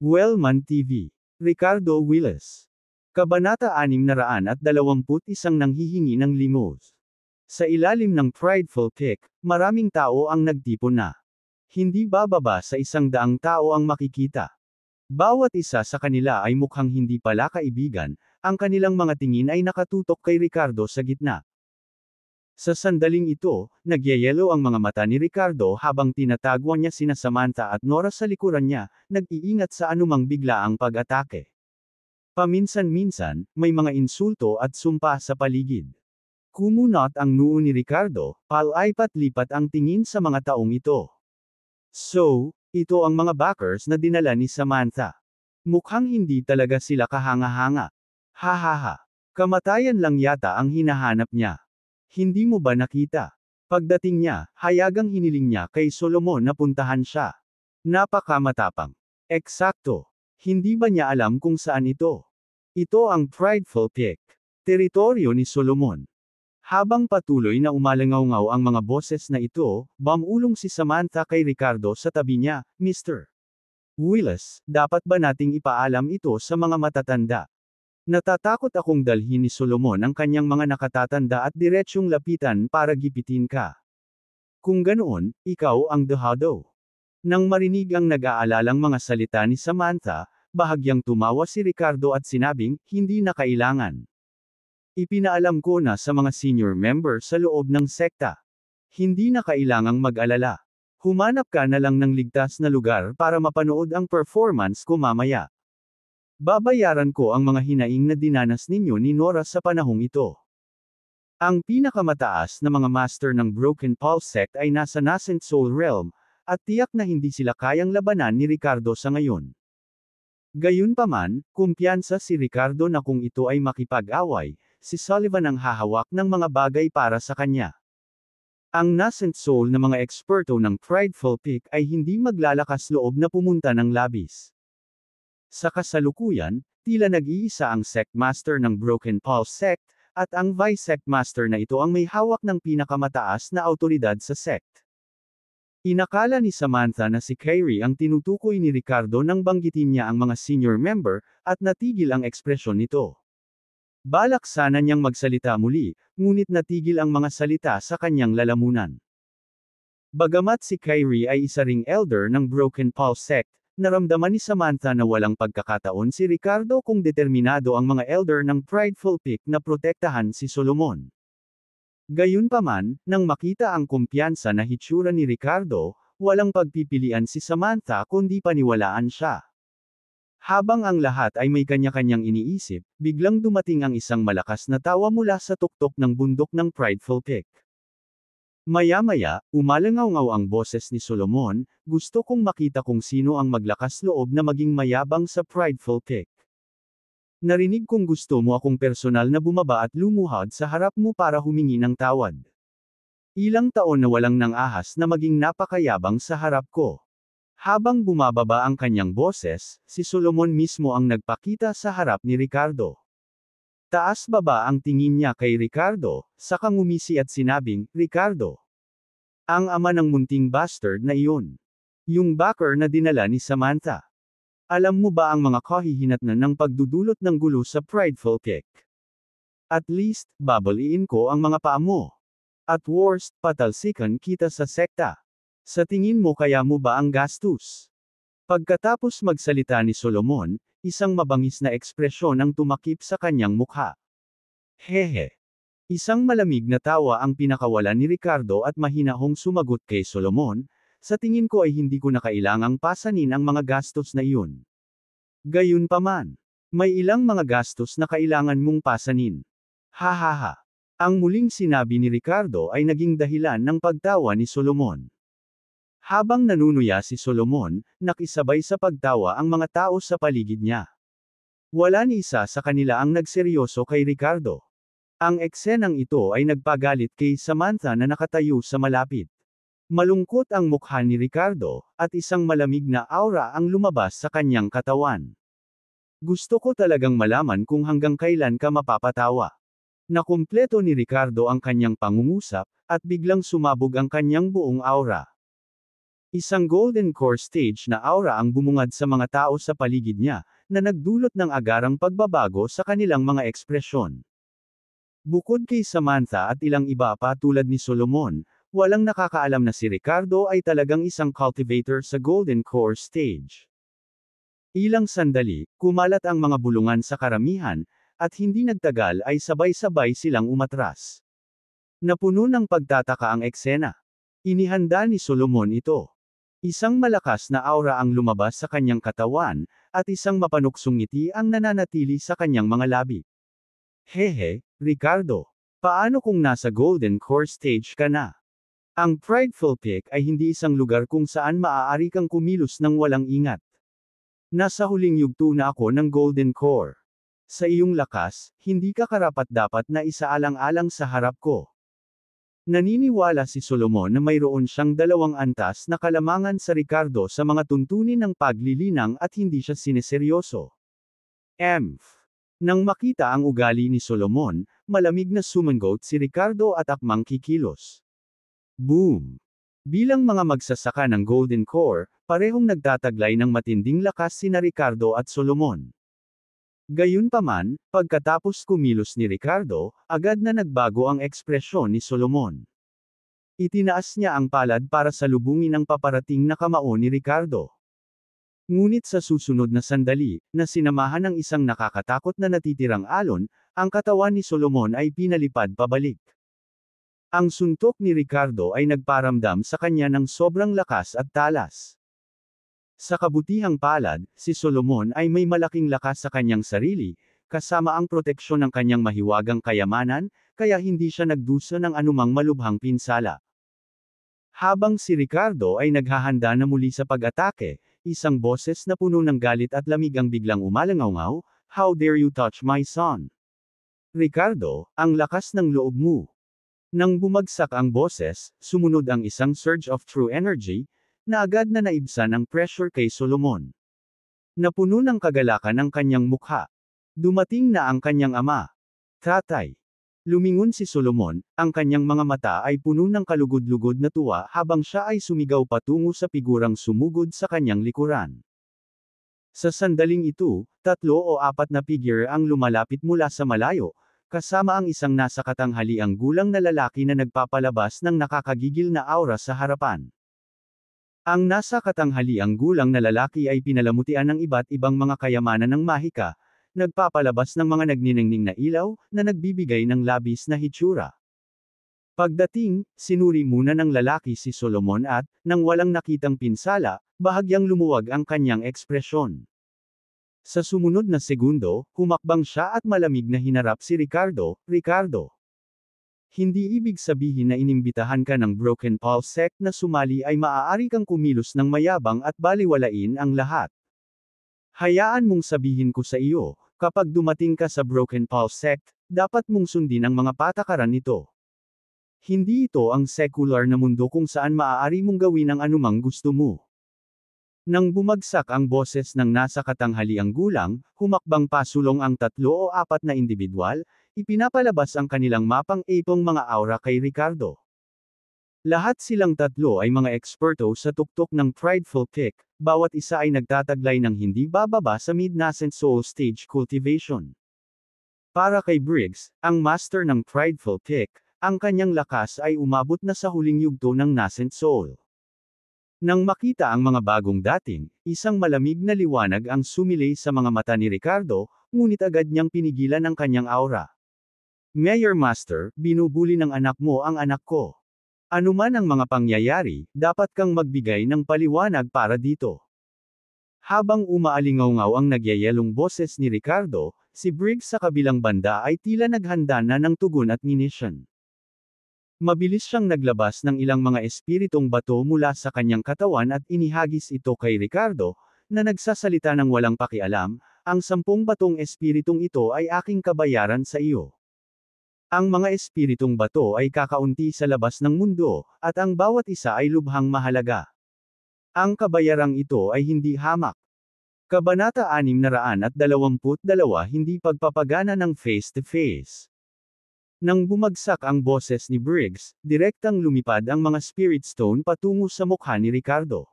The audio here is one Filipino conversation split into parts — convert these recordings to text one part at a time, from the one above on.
Wellman TV. Ricardo Willis. Kabanata 621 Nanghihingi ng limos. Sa ilalim ng prideful pick, maraming tao ang nagtipon na. Hindi bababa sa 100 tao ang makikita. Bawat isa sa kanila ay mukhang hindi pala kaibigan, ang kanilang mga tingin ay nakatutok kay Ricardo sa gitna. Sa sandaling ito, nagyayelo ang mga mata ni Ricardo habang tinatagwan niya sina Samantha at Nora sa likuran niya, nag-iingat sa anumang biglaang pag-atake. Paminsan-minsan, may mga insulto at sumpa sa paligid. Kumunot ang noo ni Ricardo, palipat-lipat ang tingin sa mga taong ito. So, ito ang mga backers na dinala ni Samantha. Mukhang hindi talaga sila kahanga-hanga. Hahaha. Kamatayan lang yata ang hinahanap niya. Hindi mo ba nakita? Pagdating niya, hayagang hiniling niya kay Solomon na puntahan siya. Napakamatapang. Eksakto. Hindi ba niya alam kung saan ito? Ito ang prideful pick. Teritoryo ni Solomon. Habang patuloy na umalangaw-ngaw ang mga boses na ito, bumulong si Samantha kay Ricardo sa tabi niya, Mr. Willis, dapat ba nating ipaalam ito sa mga matatanda? Natatakot akong dalhin ni Solomon ang kanyang mga nakatatanda at diretsyong lapitan para gipitin ka. Kung ganoon, ikaw ang dehado. Nang marinig ang nag-aalalang mga salita ni Samantha, bahagyang tumawa si Ricardo at sinabing, hindi na kailangan. Ipinaalam ko na sa mga senior member sa loob ng sekta. Hindi na kailangang mag-alala. Humanap ka na lang ng ligtas na lugar para mapanood ang performance ko mamaya. Babayaran ko ang mga hinaing na dinanas ninyo ni Nora sa panahong ito. Ang pinakamataas na mga master ng Broken Pulse sect ay nasa Nascent Soul Realm, at tiyak na hindi sila kayang labanan ni Ricardo sa ngayon. Gayunpaman, kumpiyansa si Ricardo na kung ito ay makipag-away, si Sullivan ang hahawak ng mga bagay para sa kanya. Ang Nascent Soul na mga eksperto ng prideful pick ay hindi maglalakas loob na pumunta ng labis. Sa kasalukuyan, tila nag-iisa ang sect master ng Broken Pulse sect, at ang vice sect master na ito ang may hawak ng pinakamataas na autoridad sa sect. Inakala ni Samantha na si Kyrie ang tinutukoy ni Ricardo nang banggitin niya ang mga senior member, at natigil ang ekspresyon nito. Balak sana niyang magsalita muli, ngunit natigil ang mga salita sa kanyang lalamunan. Bagamat si Kyrie ay isa ring elder ng Broken Pulse sect, naramdaman ni Samantha na walang pagkakataon si Ricardo kung determinado ang mga elder ng prideful pick na protektahan si Solomon. Gayunpaman, nang makita ang kumpiyansa na hitsura ni Ricardo, walang pagpipilian si Samantha kundi paniwalaan siya. Habang ang lahat ay may kanya-kanyang iniisip, biglang dumating ang isang malakas na tawa mula sa tuktok ng bundok ng prideful pick. Maya-maya, umalangaw-ngaw ang boses ni Solomon, gusto kong makita kung sino ang maglakas loob na maging mayabang sa prideful pick. Narinig kong gusto mo akong personal na bumaba at lumuhod sa harap mo para humingi ng tawad. Ilang taon na walang nang ahas na maging napakayabang sa harap ko. Habang bumababa ang kanyang boses, si Solomon mismo ang nagpakita sa harap ni Ricardo. Taas-baba ang tingin niya kay Ricardo, saka ngumisi at sinabing, Ricardo. Ang ama ng munting bastard na iyon. Yung backer na dinala ni Samantha. Alam mo ba ang mga kahihinatnan ng pagdudulot ng gulo sa prideful pick? At least, babaliin ko ang mga paa mo. At worst, patalsikan kita sa sekta. Sa tingin mo kaya mo ba ang gastos? Pagkatapos magsalita ni Solomon, isang mabangis na ekspresyon ang tumakip sa kanyang mukha. Hehe. Isang malamig na tawa ang pinakawalan ni Ricardo at mahinahong sumagot kay Solomon, sa tingin ko ay hindi ko na kailangang pasanin ang mga gastos na iyon. Gayunpaman, may ilang mga gastos na kailangan mong pasanin. Hahaha. Ang muling sinabi ni Ricardo ay naging dahilan ng pagtawa ni Solomon. Habang nanunuya si Solomon, nakisabay sa pagtawa ang mga tao sa paligid niya. Wala ni isa sa kanila ang nagseryoso kay Ricardo. Ang eksenang ito ay nagpagalit kay Samantha na nakatayo sa malapit. Malungkot ang mukha ni Ricardo, at isang malamig na aura ang lumabas sa kanyang katawan. Gusto ko talagang malaman kung hanggang kailan ka mapapatawa. Nakumpleto ni Ricardo ang kanyang pangungusap, at biglang sumabog ang kanyang buong aura. Isang golden core stage na aura ang bumungad sa mga tao sa paligid niya, na nagdulot ng agarang pagbabago sa kanilang mga ekspresyon. Bukod kay Samantha at ilang iba pa tulad ni Solomon, walang nakakaalam na si Ricardo ay talagang isang cultivator sa golden core stage. Ilang sandali, kumalat ang mga bulungan sa karamihan, at hindi nagtagal ay sabay-sabay silang umatras. Napuno ng pagtataka ang eksena. Inihanda ni Solomon ito. Isang malakas na aura ang lumabas sa kanyang katawan, at isang mapanuksong ngiti ang nananatili sa kanyang mga labi. Hehe, Ricardo. Paano kung nasa Golden Core stage ka na? Ang Prideful Peak ay hindi isang lugar kung saan maaari kang kumilos ng walang ingat. Nasa huling yugto na ako ng Golden Core. Sa iyong lakas, hindi ka karapat-dapat na isaalang-alang sa harap ko. Naniniwala si Solomon na mayroon siyang 2 antas na kalamangan sa Ricardo sa mga tuntunin ng paglilinang at hindi siya sineseryoso. Nang makita ang ugali ni Solomon, malamig na sumangot si Ricardo at akmang kikilos. Boom! Bilang mga magsasaka ng Golden Core, parehong nagtataglay ng matinding lakas sina Ricardo at Solomon. Gayunpaman, pagkatapos kumilos ni Ricardo, agad na nagbago ang ekspresyon ni Solomon. Itinaas niya ang palad para salubungin ang paparating na kamao ni Ricardo. Ngunit sa susunod na sandali, na sinamahan ng isang nakakatakot na natitirang alon, ang katawan ni Solomon ay pinalipad pabalik. Ang suntok ni Ricardo ay nagparamdam sa kanya ng sobrang lakas at talas. Sa kabutihang palad, si Solomon ay may malaking lakas sa kanyang sarili, kasama ang proteksyon ng kanyang mahiwagang kayamanan, kaya hindi siya nagdusa ng anumang malubhang pinsala. Habang si Ricardo ay naghahanda na muli sa pag-atake, isang boses na puno ng galit at lamig ang biglang umalangaw, "How dare you touch my son? Ricardo, ang lakas ng loob mo." Nang bumagsak ang boses, sumunod ang isang surge of true energy, na agad na naibsan ang pressure kay Solomon. Napuno ng kagalakan ang kanyang mukha. Dumating na ang kanyang ama. Tatay. Lumingon si Solomon, ang kanyang mga mata ay puno ng kalugod-lugod na tuwa habang siya ay sumigaw patungo sa figurang sumugod sa kanyang likuran. Sa sandaling ito, 3 o 4 na figure ang lumalapit mula sa malayo, kasama ang isang nasa katanghaliang gulang na lalaki na nagpapalabas ng nakakagigil na aura sa harapan. Ang nasa katanghaliang gulang na lalaki ay pinalamutian ng iba't ibang mga kayamanan ng mahika, nagpapalabas ng mga nagniningning na ilaw, na nagbibigay ng labis na hitsura. Pagdating, sinuri muna ng lalaki si Solomon at, nang walang nakitang pinsala, bahagyang lumuwag ang kanyang ekspresyon. Sa sumunod na segundo, humakbang siya at malamig na hinarap si Ricardo. "Ricardo. Hindi ibig sabihin na inimbitahan ka ng Broken Pulse sect na sumali ay maaari kang kumilos ng mayabang at baliwalain ang lahat. Hayaan mong sabihin ko sa iyo, kapag dumating ka sa Broken Pulse sect, dapat mong sundin ang mga patakaran nito. Hindi ito ang secular na mundo kung saan maaari mong gawin ang anumang gusto mo." Nang bumagsak ang boses ng nasa katanghaliang gulang, humakbang pasulong ang 3 o 4 na individual, ipinapalabas ang kanilang mapang epong mga aura kay Ricardo. Lahat silang 3 ay mga eksperto sa tuktok ng Prideful Peak, bawat isa ay nagtataglay ng hindi bababa sa mid-nascent soul stage cultivation. Para kay Briggs, ang master ng Prideful Peak, ang kanyang lakas ay umabot na sa huling yugto ng nascent soul. Nang makita ang mga bagong dating, isang malamig na liwanag ang sumilay sa mga mata ni Ricardo, ngunit agad niyang pinigilan ang kanyang aura. "Mayor Master, binubuli ng anak mo ang anak ko. Anuman ang mga pangyayari, dapat kang magbigay ng paliwanag para dito." Habang umaalingaw ang nagyayelong boses ni Ricardo, si Briggs sa kabilang banda ay tila naghanda na ng tugon at munition. Mabilis siyang naglabas ng ilang mga espiritong bato mula sa kanyang katawan at inihagis ito kay Ricardo, na nagsasalita ng walang pakialam, "Ang 10 batong espiritong ito ay aking kabayaran sa iyo. Ang mga espiritong bato ay kakaunti sa labas ng mundo, at ang bawat isa ay lubhang mahalaga. Ang kabayarang ito ay hindi hamak." Kabanata 622 Hindi pagpapagana ng face-to-face. Nang bumagsak ang boses ni Briggs, direktang lumipad ang mga Spirit Stone patungo sa mukha ni Ricardo.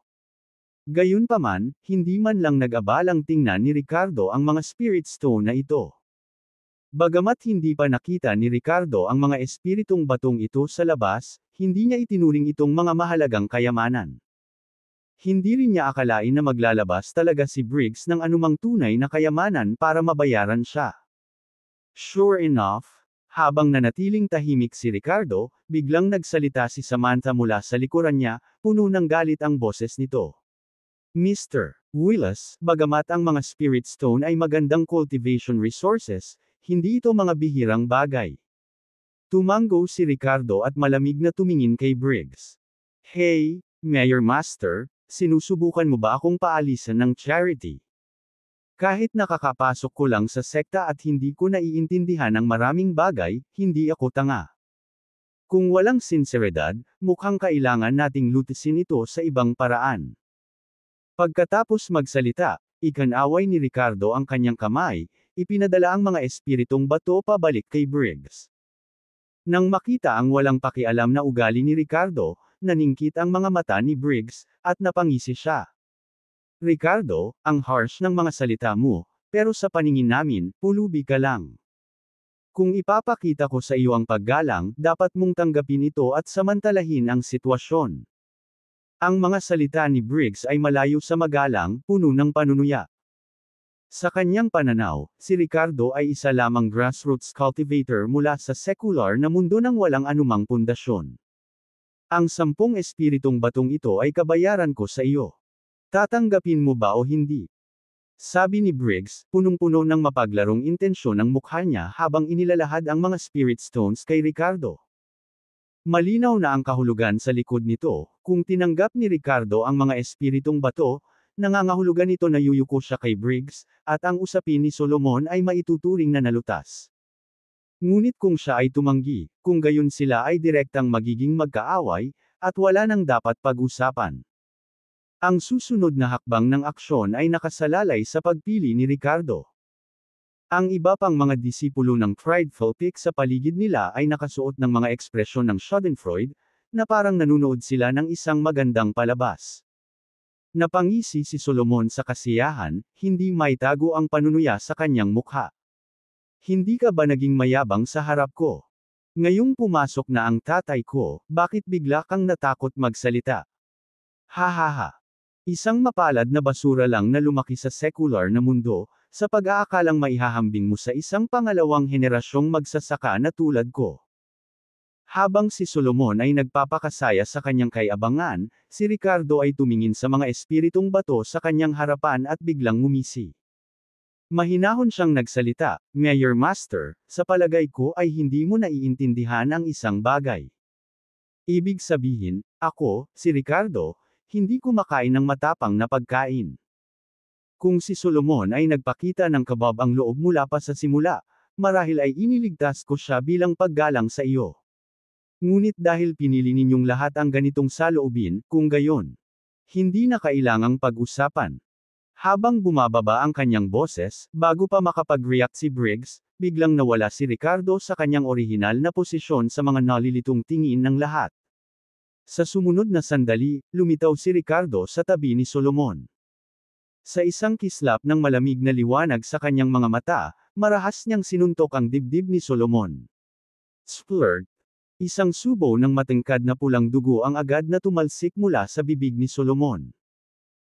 Gayunpaman, hindi man lang nag-abalang tingnan ni Ricardo ang mga Spirit Stone na ito. Bagamat hindi pa nakita ni Ricardo ang mga espiritong batong ito sa labas, hindi niya itinuring itong mga mahalagang kayamanan. Hindi rin niya akalain na maglalabas talaga si Briggs ng anumang tunay na kayamanan para mabayaran siya. Sure enough, habang nanatiling tahimik si Ricardo, biglang nagsalita si Samantha mula sa likuran niya, puno ng galit ang boses nito. Mr. Willis, bagamat ang mga Spirit Stone ay magandang cultivation resources, hindi ito mga bihirang bagay. Tumango si Ricardo at malamig na tumingin kay Briggs. Hey, Mayor Master, sinusubukan mo ba akong paalisan ng charity? Kahit nakakapasok ko lang sa sekta at hindi ko naiintindihan ang maraming bagay, hindi ako tanga. Kung walang sinseridad, mukhang kailangan nating lutisin ito sa ibang paraan. Pagkatapos magsalita, ikanaway ni Ricardo ang kanyang kamay, ipinadala ang mga espiritong bato pabalik kay Briggs. Nang makita ang walang pakialam na ugali ni Ricardo, naningkit ang mga mata ni Briggs, at napangisi siya. Ricardo, ang harsh ng mga salita mo, pero sa paningin namin, pulubi ka lang. Kung ipapakita ko sa iyo ang paggalang, dapat mong tanggapin ito at samantalahin ang sitwasyon. Ang mga salita ni Briggs ay malayo sa magalang, puno ng panunuya. Sa kanyang pananaw, si Ricardo ay isa lamang grassroots cultivator mula sa secular na mundo ng walang anumang pundasyon. Ang 10 espiritong batong ito ay kabayaran ko sa iyo. Tatanggapin mo ba o hindi? Sabi ni Briggs, punong-puno ng mapaglarong intensyon ang mukha niya habang inilalahad ang mga spirit stones kay Ricardo. Malinaw na ang kahulugan sa likod nito, kung tinanggap ni Ricardo ang mga espiritong bato, nangangahulugan ito na yuyuko siya kay Briggs, at ang usapin ni Solomon ay maituturing na nalutas. Ngunit kung siya ay tumanggi, kung gayon sila ay direktang magiging magkaaway, at wala nang dapat pag-usapan. Ang susunod na hakbang ng aksyon ay nakasalalay sa pagpili ni Ricardo. Ang iba pang mga disipulo ng Prideful Peak sa paligid nila ay nakasuot ng mga ekspresyon ng Schadenfreude, na parang nanunood sila ng isang magandang palabas. Napangisi si Solomon sa kasiyahan, hindi maitago ang panunuya sa kanyang mukha. Hindi ka ba naging mayabang sa harap ko? Ngayong pumasok na ang tatay ko, bakit bigla kang natakot magsalita? Hahaha. Isang mapalad na basura lang na lumaki sa secular na mundo, sa pag-aakalang maihahambing mo sa isang pangalawang henerasyong magsasaka na tulad ko. Habang si Solomon ay nagpapakasaya sa kanyang kayabangan, si Ricardo ay tumingin sa mga espiritong bato sa kanyang harapan at biglang ngumisi. Mahinahon siyang nagsalita, Mayor Master, sa palagay ko ay hindi mo naiintindihan ang isang bagay. Ibig sabihin, ako, si Ricardo, hindi kumakain ng matapang na pagkain. Kung si Solomon ay nagpakita ng kabab ang loob mula pa sa simula, marahil ay iniligtas ko siya bilang paggalang sa iyo. Ngunit dahil pinili ninyong lahat ang ganitong saloobin, kung gayon, hindi na kailangang pag-usapan. Habang bumababa ang kanyang boses, bago pa makapag-react si Briggs, biglang nawala si Ricardo sa kanyang orihinal na posisyon sa mga nalilitong tingin ng lahat. Sa sumunod na sandali, lumitaw si Ricardo sa tabi ni Solomon. Sa isang kislap ng malamig na liwanag sa kanyang mga mata, marahas niyang sinuntok ang dibdib ni Solomon. Splurg! Isang subo ng matengkad na pulang dugo ang agad na tumalsik mula sa bibig ni Solomon.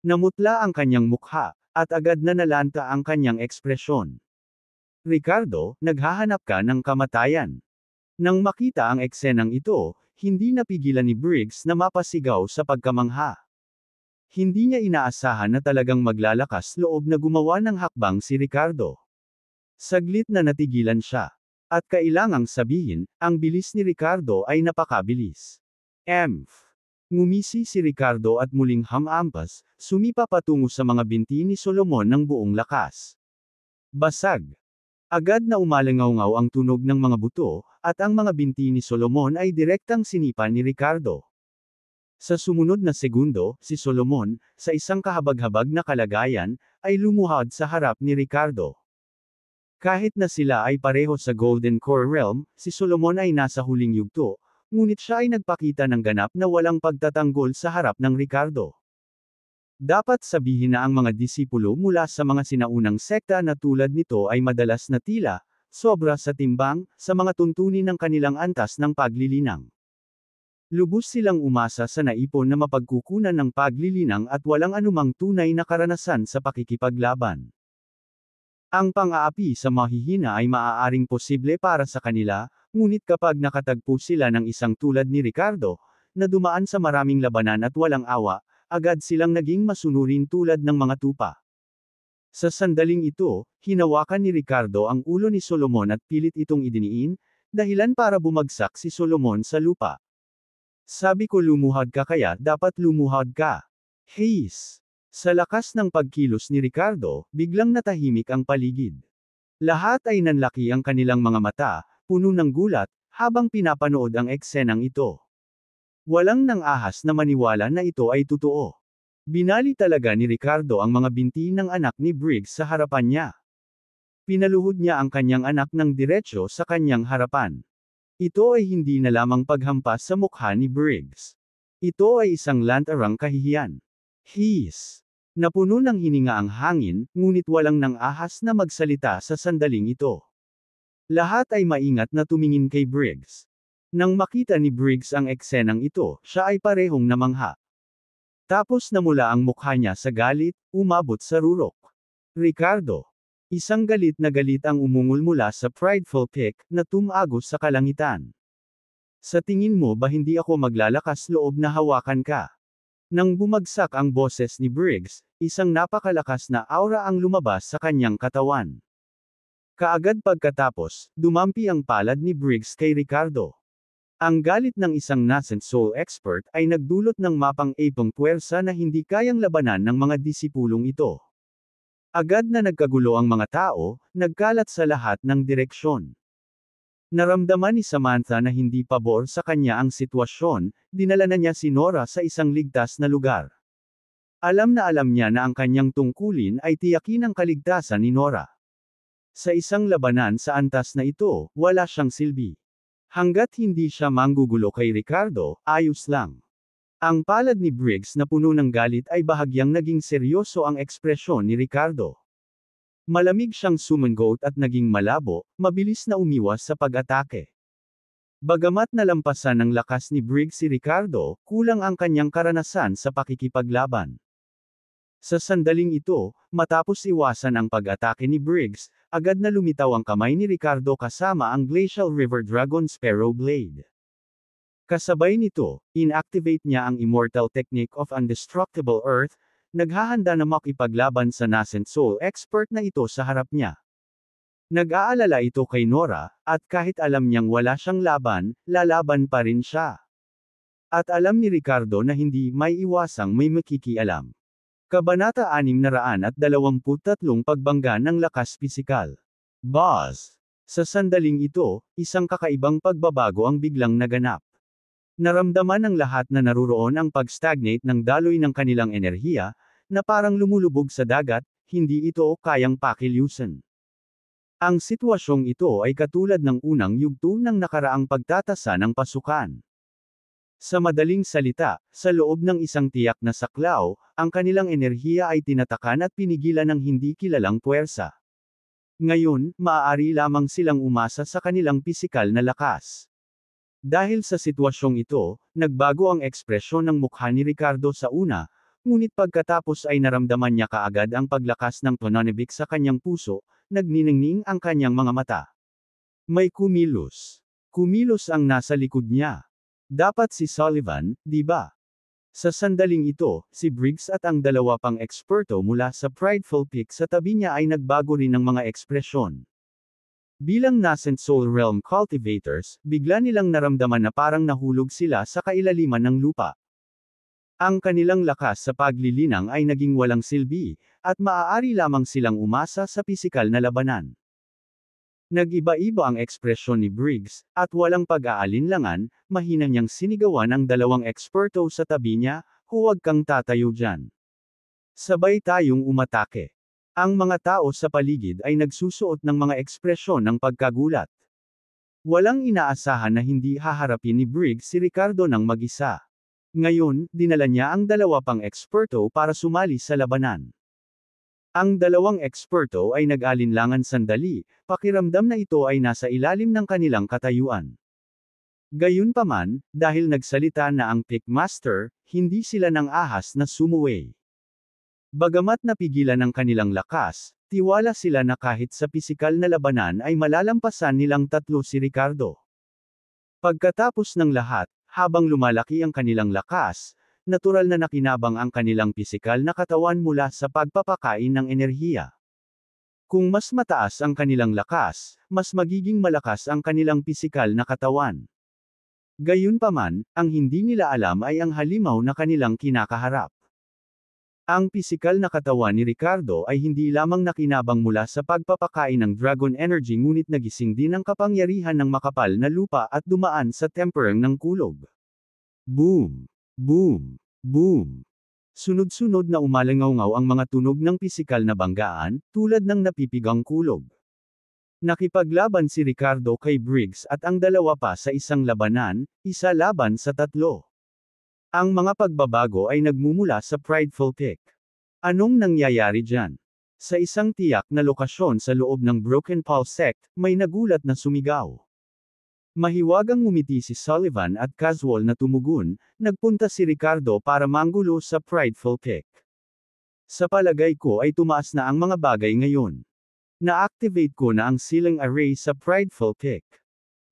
Namutla ang kanyang mukha, at agad na nalanta ang kanyang ekspresyon. Ricardo, naghahanap ka ng kamatayan. Nang makita ang eksenang ito, hindi napigilan ni Briggs na mapasigaw sa pagkamangha. Hindi niya inaasahan na talagang maglalakas loob na gumawa ng hakbang si Ricardo. Saglit na natigilan siya. At kailangang sabihin, ang bilis ni Ricardo ay napakabilis. Ngumisi si Ricardo at muling hamampas, sumipa patungo sa mga binti ni Solomon ng buong lakas. Basag! Agad na umalangaw-ngaw ang tunog ng mga buto, at ang mga binti ni Solomon ay direktang sinipa ni Ricardo. Sa sumunod na segundo, si Solomon, sa isang kahabag-habag na kalagayan, ay lumuhad sa harap ni Ricardo. Kahit na sila ay pareho sa Golden Core Realm, si Solomon ay nasa huling yugto, ngunit siya ay nagpakita ng ganap na walang pagtatanggol sa harap ng Ricardo. Dapat sabihin na ang mga disipulo mula sa mga sinaunang sekta na tulad nito ay madalas na tila, sobra sa timbang, sa mga tuntunin ng kanilang antas ng paglilinang. Lubos silang umasa sa naipon na mapagkukunan ng paglilinang at walang anumang tunay na karanasan sa pakikipaglaban. Ang pang-aapi sa mahihina ay maaaring posible para sa kanila, ngunit kapag nakatagpo sila ng isang tulad ni Ricardo, na dumaan sa maraming labanan at walang awa, agad silang naging masunurin tulad ng mga tupa. Sa sandaling ito, hinawakan ni Ricardo ang ulo ni Solomon at pilit itong idiniin, dahilan para bumagsak si Solomon sa lupa. Sabi ko lumuhad ka kaya dapat lumuhad ka. Hayes! Sa lakas ng pagkilos ni Ricardo, biglang natahimik ang paligid. Lahat ay nanlaki ang kanilang mga mata, puno ng gulat, habang pinapanood ang eksenang ito. Walang nang ahas na maniwala na ito ay totoo. Binali talaga ni Ricardo ang mga binti ng anak ni Briggs sa harapan niya. Pinaluhod niya ang kanyang anak ng diretsyo sa kanyang harapan. Ito ay hindi na lamang paghampas sa mukha ni Briggs. Ito ay isang lantarang kahihiyan. His. Napuno ng hininga ang hangin, ngunit walang nang ahas na magsalita sa sandaling ito. Lahat ay maingat na tumingin kay Briggs. Nang makita ni Briggs ang eksenang ito, siya ay parehong namangha. Tapos namula ang mukha niya sa galit, umabot sa rurok. Ricardo. Isang galit na galit ang umungol mula sa prideful peak, na tumagos sa kalangitan. Sa tingin mo ba hindi ako maglalakas loob na hawakan ka? Nang bumagsak ang boses ni Briggs, isang napakalakas na aura ang lumabas sa kanyang katawan. Kaagad pagkatapos, dumampi ang palad ni Briggs kay Ricardo. Ang galit ng isang nascent soul expert ay nagdulot ng mapang-ipong puwersa na hindi kayang labanan ng mga disipulong ito. Agad na nagkagulo ang mga tao, nagkalat sa lahat ng direksyon. Naramdaman ni Samantha na hindi pabor sa kanya ang sitwasyon, dinala na niya si Nora sa isang ligtas na lugar. Alam niya na ang kanyang tungkulin ay tiyakin ang kaligtasan ni Nora. Sa isang labanan sa antas na ito, wala siyang silbi. Hanggat hindi siya manggugulo kay Ricardo, ayos lang. Ang palad ni Briggs na puno ng galit ay bahagyang naging seryoso ang ekspresyon ni Ricardo. Malamig siyang sumangot at naging malabo, mabilis na umiwas sa pag-atake. Bagamat nalampasan ng lakas ni Briggs si Ricardo, kulang ang kanyang karanasan sa pakikipaglaban. Sa sandaling ito, matapos iwasan ang pag-atake ni Briggs, agad na lumitaw ang kamay ni Ricardo kasama ang Glacial River Dragon Sparrow Blade. Kasabay nito, inactivate niya ang Immortal Technique of Indestructible Earth, naghahanda na makipaglaban sa nascent soul expert na ito sa harap niya. Nag-aalala ito kay Nora, at kahit alam niyang wala siyang laban, lalaban pa rin siya. At alam ni Ricardo na hindi may iwasang may makikialam. Kabanata 623 Pagbangga ng lakas pisikal. Boss! Sa sandaling ito, isang kakaibang pagbabago ang biglang naganap. Naramdaman ng lahat na naruroon ang pag-stagnate ng daloy ng kanilang enerhiya, na parang lumulubog sa dagat, hindi ito kayang pakilusan. Ang sitwasyong ito ay katulad ng unang yugto ng nakaraang pagtatasa ng pasukan. Sa madaling salita, sa loob ng isang tiyak na saklaw, ang kanilang enerhiya ay tinatakan at pinigilan ng hindi kilalang puwersa. Ngayon, maaari lamang silang umasa sa kanilang pisikal na lakas. Dahil sa sitwasyong ito, nagbago ang ekspresyon ng mukha ni Ricardo sa una, ngunit pagkatapos ay naramdaman niya kaagad ang paglakas ng pananabik sa kanyang puso, nagniningning ang kanyang mga mata. May kumilos. Kumilos ang nasa likod niya. Dapat si Sullivan, di ba? Sa sandaling ito, si Briggs at ang dalawa pang eksperto mula sa Prideful Peak sa tabi niya ay nagbago rin ng mga ekspresyon. Bilang nascent soul realm cultivators, bigla nilang naramdaman na parang nahulog sila sa kailaliman ng lupa. Ang kanilang lakas sa paglilinang ay naging walang silbi, at maaari lamang silang umasa sa pisikal na labanan. Nag-iba-iba ang ekspresyon ni Briggs, at walang pag-aalinlangan, mahina niyang sinigawan ang dalawang eksperto sa tabi niya, huwag kang tatayo dyan. Sabay tayong umatake. Ang mga tao sa paligid ay nagsusuot ng mga ekspresyon ng pagkagulat. Walang inaasahan na hindi haharapin ni Briggs si Ricardo ng mag-isa. Ngayon, dinala niya ang dalawa pang eksperto para sumali sa labanan. Ang dalawang eksperto ay nag-alinlangan sandali, pakiramdam na ito ay nasa ilalim ng kanilang katayuan. Gayunpaman, dahil nagsalita na ang Pickmaster, hindi sila ng ahas na sumuway. Bagamat napigilan ng kanilang lakas, tiwala sila na kahit sa pisikal na labanan ay malalampasan nilang tatlo si Ricardo. Pagkatapos ng lahat, habang lumalaki ang kanilang lakas, natural na nakinabang ang kanilang pisikal na katawan mula sa pagpapakain ng enerhiya. Kung mas mataas ang kanilang lakas, mas magiging malakas ang kanilang pisikal na katawan. Gayunpaman, ang hindi nila alam ay ang halimaw na kanilang kinakaharap. Ang pisikal na katawan ni Ricardo ay hindi lamang nakinabang mula sa pagpapakain ng dragon energy ngunit nagising din ang kapangyarihan ng makapal na lupa at dumaan sa temperang ng kulog. Boom! Boom! Boom! Sunod-sunod na umalangaw ang mga tunog ng pisikal na banggaan, tulad ng napipigang kulog. Nakipaglaban si Ricardo kay Briggs at ang dalawa pa sa isang labanan, isa laban sa tatlo. Ang mga pagbabago ay nagmumula sa Prideful Peak. Anong nangyayari dyan? Sa isang tiyak na lokasyon sa loob ng Broken Paul Sect, may nagulat na sumigaw. Mahiwagang ngumiti si Sullivan at casual na tumugon, nagpunta si Ricardo para manggulo sa Prideful Peak. Sa palagay ko ay tumaas na ang mga bagay ngayon. Na-activate ko na ang ceiling array sa Prideful Peak.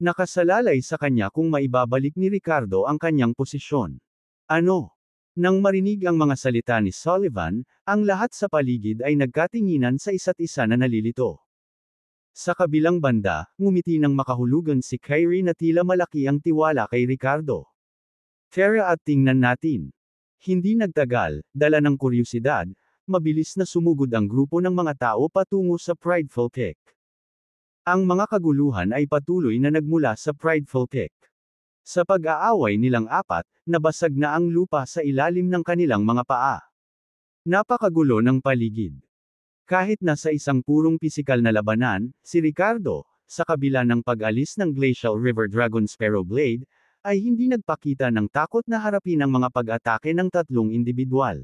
Nakasalalay sa kanya kung maibabalik ni Ricardo ang kanyang posisyon. Ano? Nang marinig ang mga salita ni Sullivan, ang lahat sa paligid ay nagkatinginan sa isa't isa na nalilito. Sa kabilang banda, ngumiti ng makahulugan si Kyrie na tila malaki ang tiwala kay Ricardo. Tara at tingnan natin. Hindi nagtagal, dala ng kuryusidad, mabilis na sumugod ang grupo ng mga tao patungo sa Prideful Peak. Ang mga kaguluhan ay patuloy na nagmula sa Prideful Peak. Sa pag-aaway nilang apat, nabasag na ang lupa sa ilalim ng kanilang mga paa. Napakagulo ng paligid. Kahit nasa isang purong pisikal na labanan, si Ricardo, sa kabila ng pag-alis ng Glacial River Dragon Sparrow Blade, ay hindi nagpakita ng takot na harapin ang mga pag-atake ng tatlong individual.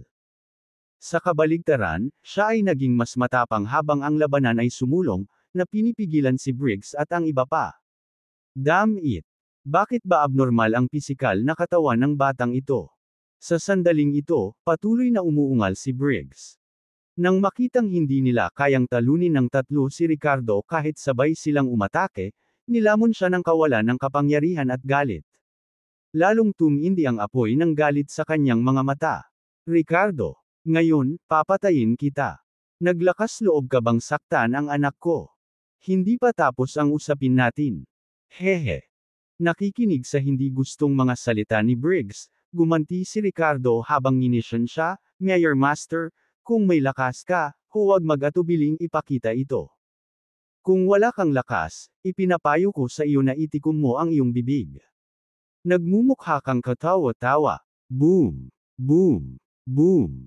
Sa kabaligtaran, siya ay naging mas matapang habang ang labanan ay sumulong, na pinipigilan si Briggs at ang iba pa. Damn it! Bakit ba abnormal ang pisikal na katawan ng batang ito? Sa sandaling ito, patuloy na umuungal si Briggs. Nang makitang hindi nila kayang talunin ng tatlo si Ricardo kahit sabay silang umatake, nilamon siya ng kawalan ng kapangyarihan at galit. Lalong tumindi ang apoy ng galit sa kanyang mga mata. Ricardo, ngayon, papatayin kita. Naglakas loob ka bang saktan ang anak ko? Hindi pa tapos ang usapin natin. Hehe. Nakikinig sa hindi gustong mga salita ni Briggs, gumanti si Ricardo habang nginisyon siya, Mayor Master, kung may lakas ka, huwag mag-atubiling ipakita ito. Kung wala kang lakas, ipinapayo ko sa iyo na itikom mo ang iyong bibig. Nagmumukha kang katawa-tawa. Boom! Boom! Boom!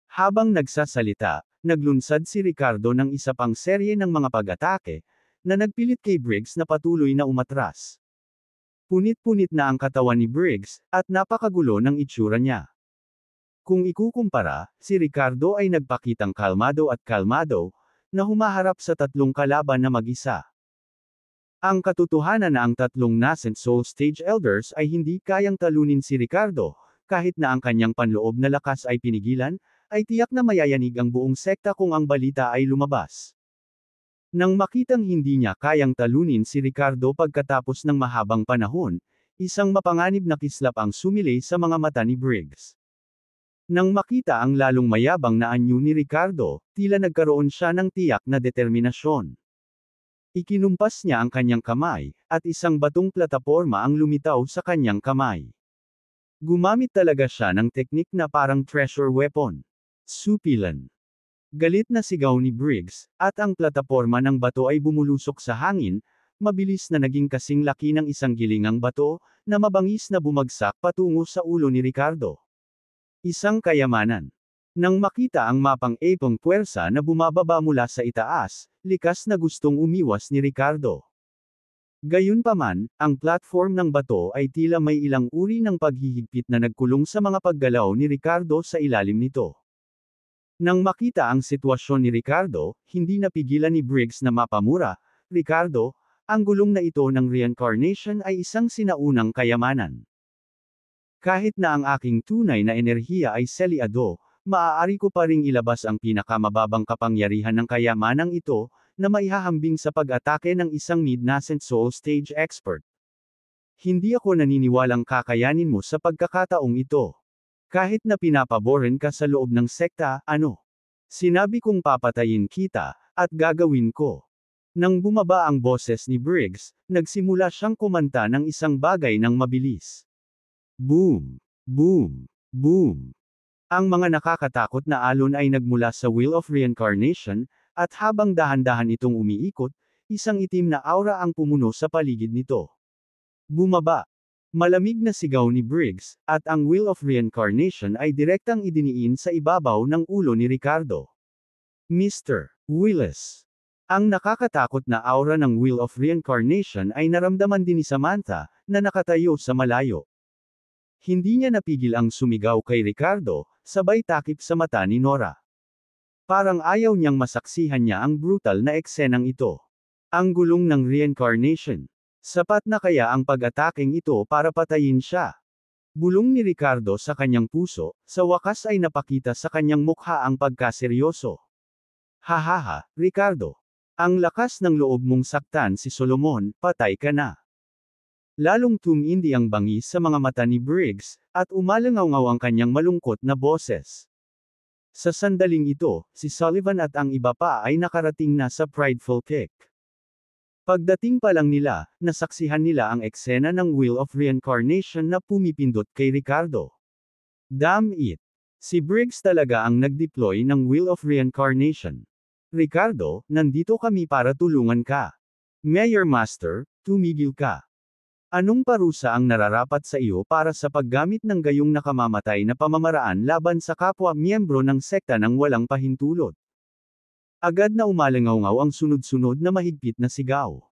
Habang nagsasalita, naglunsad si Ricardo ng isa pang serye ng mga pag-atake, na nagpilit kay Briggs na patuloy na umatras. Punit-punit na ang katawan ni Briggs, at napakagulo ng itsura niya. Kung ikukumpara, si Ricardo ay nagpakitang kalmado, na humaharap sa tatlong kalaban na mag-isa. Ang katotohanan na ang tatlong nascent soul stage elders ay hindi kayang talunin si Ricardo, kahit na ang kanyang panloob na lakas ay pinigilan, ay tiyak na mayayanig ang buong sekta kung ang balita ay lumabas. Nang makitang hindi niya kayang talunin si Ricardo pagkatapos ng mahabang panahon, isang mapanganib na kislap ang sumilay sa mga mata ni Briggs. Nang makita ang lalong mayabang na anyo ni Ricardo, tila nagkaroon siya ng tiyak na determinasyon. Ikinumpas niya ang kanyang kamay, at isang batong plataporma ang lumitaw sa kanyang kamay. Gumamit talaga siya ng teknik na parang treasure weapon. Supilan. Galit na sigaw ni Briggs, at ang plataporma ng bato ay bumulusok sa hangin, mabilis na naging kasing laki ng isang gilingang bato, na mabangis na bumagsak patungo sa ulo ni Ricardo. Isang kayamanan. Nang makita ang mapang epong puwersa na bumababa mula sa itaas, likas na gustong umiwas ni Ricardo. Gayunpaman, ang platform ng bato ay tila may ilang uri ng paghihigpit na nagkulong sa mga paggalaw ni Ricardo sa ilalim nito. Nang makita ang sitwasyon ni Ricardo, hindi napigilan ni Briggs na mapamura, "Ricardo, ang gulong na ito ng reincarnation ay isang sinaunang kayamanan. Kahit na ang aking tunay na enerhiya ay selyado, maaari ko pa ring ilabas ang pinakamababang kapangyarihan ng kayamanang ito, na maihahambing sa pag-atake ng isang mid-nascent soul stage expert. Hindi ako naniniwalang kakayanin mo sa pagkakataong ito. Kahit na pinapaboren ka sa loob ng sekta, ano? Sinabi kong papatayin kita, at gagawin ko." Nang bumaba ang boses ni Briggs, nagsimula siyang kumanta ng isang bagay ng mabilis. Boom! Boom! Boom! Ang mga nakakatakot na alon ay nagmula sa Wheel of Reincarnation, at habang dahan-dahan itong umiikot, isang itim na aura ang pumuno sa paligid nito. Bumaba. Malamig na sigaw ni Briggs, at ang Wheel of Reincarnation ay direktang idiniin sa ibabaw ng ulo ni Ricardo. Mr. Willis. Ang nakakatakot na aura ng Wheel of Reincarnation ay naramdaman din ni Samantha, na nakatayo sa malayo. Hindi niya napigil ang sumigaw kay Ricardo, sabay takip sa mata ni Nora. Parang ayaw niyang masaksihan niya ang brutal na eksenang ito. Ang gulong ng reincarnation. Sapat na kaya ang pag-ataking ito para patayin siya? Bulong ni Ricardo sa kanyang puso, sa wakas ay napakita sa kanyang mukha ang pagkaseryoso. Hahaha, Ricardo. Ang lakas ng loob mong saktan si Solomon, patay ka na. Lalong tumindi ang bangis sa mga mata ni Briggs, at umalangaw-ngaw ang kanyang malungkot na boses. Sa sandaling ito, si Sullivan at ang iba pa ay nakarating na sa Prideful Peak. Pagdating pa lang nila, nasaksihan nila ang eksena ng Wheel of Reincarnation na pumipindot kay Ricardo. Damn it! Si Briggs talaga ang nag-deploy ng Wheel of Reincarnation. Ricardo, nandito kami para tulungan ka. Mayor Master, tumigil ka. Anong parusa ang nararapat sa iyo para sa paggamit ng gayong nakamamatay na pamamaraan laban sa kapwa miyembro ng sekta ng walang pahintulot? Agad na umalangaw-ngaw ang sunod-sunod na mahigpit na sigaw.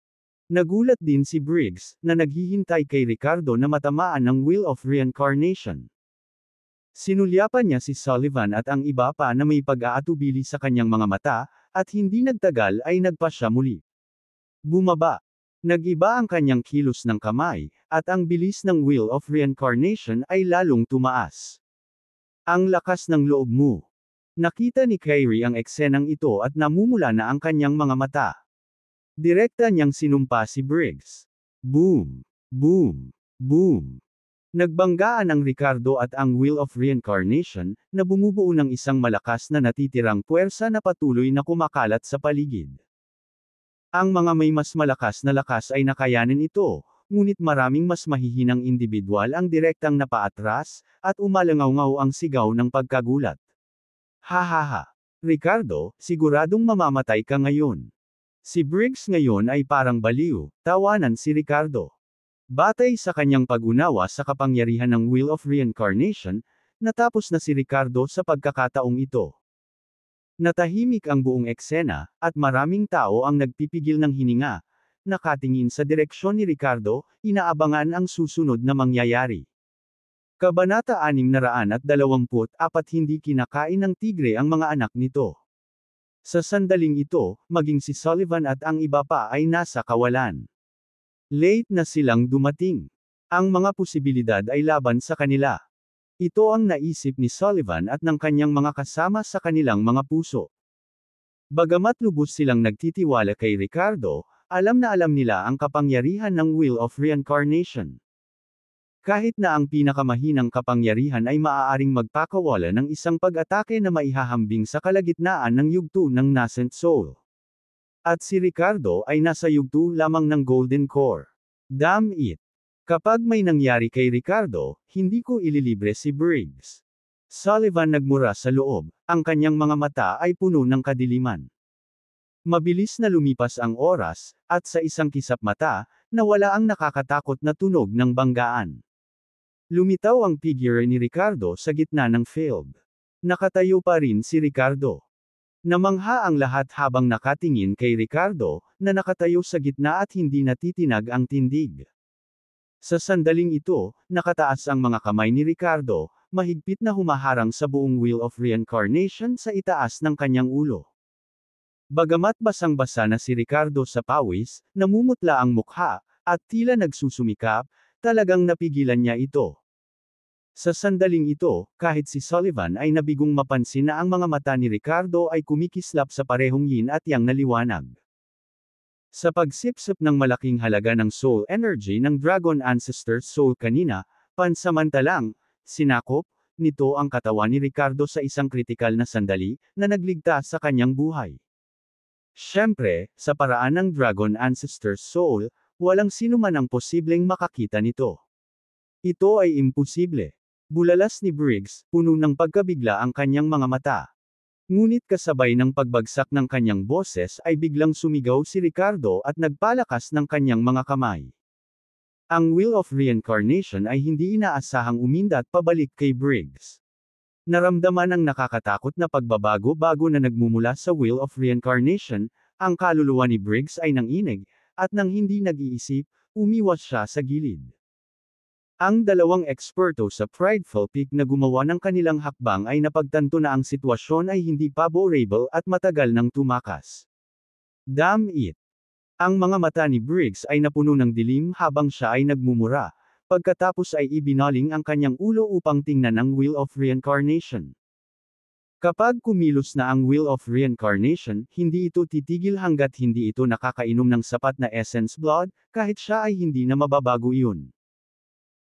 Nagulat din si Briggs, na naghihintay kay Ricardo na matamaan ng Wheel of Reincarnation. Sinulyapan niya si Sullivan at ang iba pa na may pag-aatubili sa kanyang mga mata, at hindi nagtagal ay nagpa siya muli. Bumaba. Nag-iba ang kanyang kilos ng kamay, at ang bilis ng Wheel of Reincarnation ay lalong tumaas. Ang lakas ng loob mo. Nakita ni Kyrie ang eksenang ito at namumula na ang kanyang mga mata. Direkta niyang sinumpa si Briggs. Boom! Boom! Boom! Nagbanggaan ang Ricardo at ang Wheel of Reincarnation, na bumubuo ng isang malakas na natitirang puwersa na patuloy na kumakalat sa paligid. Ang mga may mas malakas na lakas ay nakayanin ito, ngunit maraming mas mahihinang individual ang direktang napaatras, at umalangaw-ngaw ang sigaw ng pagkagulat. Hahaha. Ricardo, siguradong mamamatay ka ngayon. Si Briggs ngayon ay parang baliw, tawanan si Ricardo. Batay sa kanyang pag-unawa sa kapangyarihan ng Wheel of Reincarnation, natapos na si Ricardo sa pagkakataong ito. Natahimik ang buong eksena, at maraming tao ang nagpipigil ng hininga, nakatingin sa direksyon ni Ricardo, inaabangan ang susunod na mangyayari. Kabanata 624 Hindi kinakain ng tigre ang mga anak nito. Sa sandaling ito, maging si Sullivan at ang iba pa ay nasa kawalan. Late na silang dumating. Ang mga posibilidad ay laban sa kanila. Ito ang naisip ni Sullivan at ng kanyang mga kasama sa kanilang mga puso. Bagamat lubos silang nagtitiwala kay Ricardo, alam nila ang kapangyarihan ng Wheel of Reincarnation. Kahit na ang pinakamahinang kapangyarihan ay maaaring magpakawala ng isang pag-atake na maihahambing sa kalagitnaan ng yugto ng nascent soul. At si Ricardo ay nasa yugto lamang ng Golden Core. Damn it! Kapag may nangyari kay Ricardo, hindi ko ililibre si Briggs. Sullivan nagmura sa loob, ang kanyang mga mata ay puno ng kadiliman. Mabilis na lumipas ang oras, at sa isang kisap mata, nawala ang nakakatakot na tunog ng banggaan. Lumitaw ang figure ni Ricardo sa gitna ng field. Nakatayo pa rin si Ricardo. Namangha ang lahat habang nakatingin kay Ricardo, na nakatayo sa gitna at hindi natitinag ang tindig. Sa sandaling ito, nakataas ang mga kamay ni Ricardo, mahigpit na humaharang sa buong Wheel of Reincarnation sa itaas ng kanyang ulo. Bagamat basang-basa na si Ricardo sa pawis, namumutla ang mukha, at tila nagsusumikap, talagang napigilan niya ito. Sa sandaling ito, kahit si Sullivan ay nabigong mapansin na ang mga mata ni Ricardo ay kumikislap sa parehong yin at yang na liwanag. Sa pagsipsip ng malaking halaga ng soul energy ng Dragon Ancestor's soul kanina, pansamantalang, sinakop nito ang katawan ni Ricardo sa isang kritikal na sandali, na nagligtas sa kanyang buhay. Siyempre, sa paraan ng Dragon Ancestor's soul, walang sinuman ang posibleng makakita nito. Ito ay imposible. Bulalas ni Briggs, puno ng pagkabigla ang kanyang mga mata. Ngunit kasabay ng pagbagsak ng kanyang boses ay biglang sumigaw si Ricardo at nagpalakas ng kanyang mga kamay. Ang Wheel of Reincarnation ay hindi inaasahang umindat pabalik kay Briggs. Naramdaman ang nakakatakot na pagbabago-bago na nagmumula sa Wheel of Reincarnation, ang kaluluwa ni Briggs ay nanginig, at nang hindi nag-iisip, umiwas siya sa gilid. Ang dalawang eksperto sa Prideful Peak na gumawa ng kanilang hakbang ay napagtanto na ang sitwasyon ay hindi favorable at matagal nang tumakas. Damn it! Ang mga mata ni Briggs ay napuno ng dilim habang siya ay nagmumura, pagkatapos ay ibinaling ang kanyang ulo upang tingnan ang Wheel of Reincarnation. Kapag kumilos na ang Wheel of Reincarnation, hindi ito titigil hanggat hindi ito nakakainom ng sapat na essence blood, kahit siya ay hindi na mababago iyon.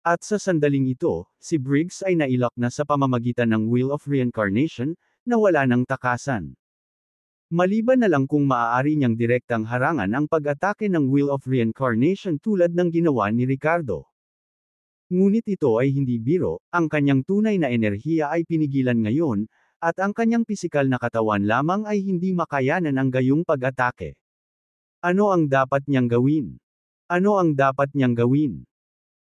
At sa sandaling ito, si Briggs ay nailak na sa pamamagitan ng Wheel of Reincarnation, na wala ng takasan. Maliban na lang kung maaari niyang direktang harangan ang pag-atake ng Wheel of Reincarnation tulad ng ginawa ni Ricardo. Ngunit ito ay hindi biro, ang kanyang tunay na enerhiya ay pinigilan ngayon, at ang kanyang pisikal na katawan lamang ay hindi makayanan ang gayong pag-atake. Ano ang dapat niyang gawin? Ano ang dapat niyang gawin?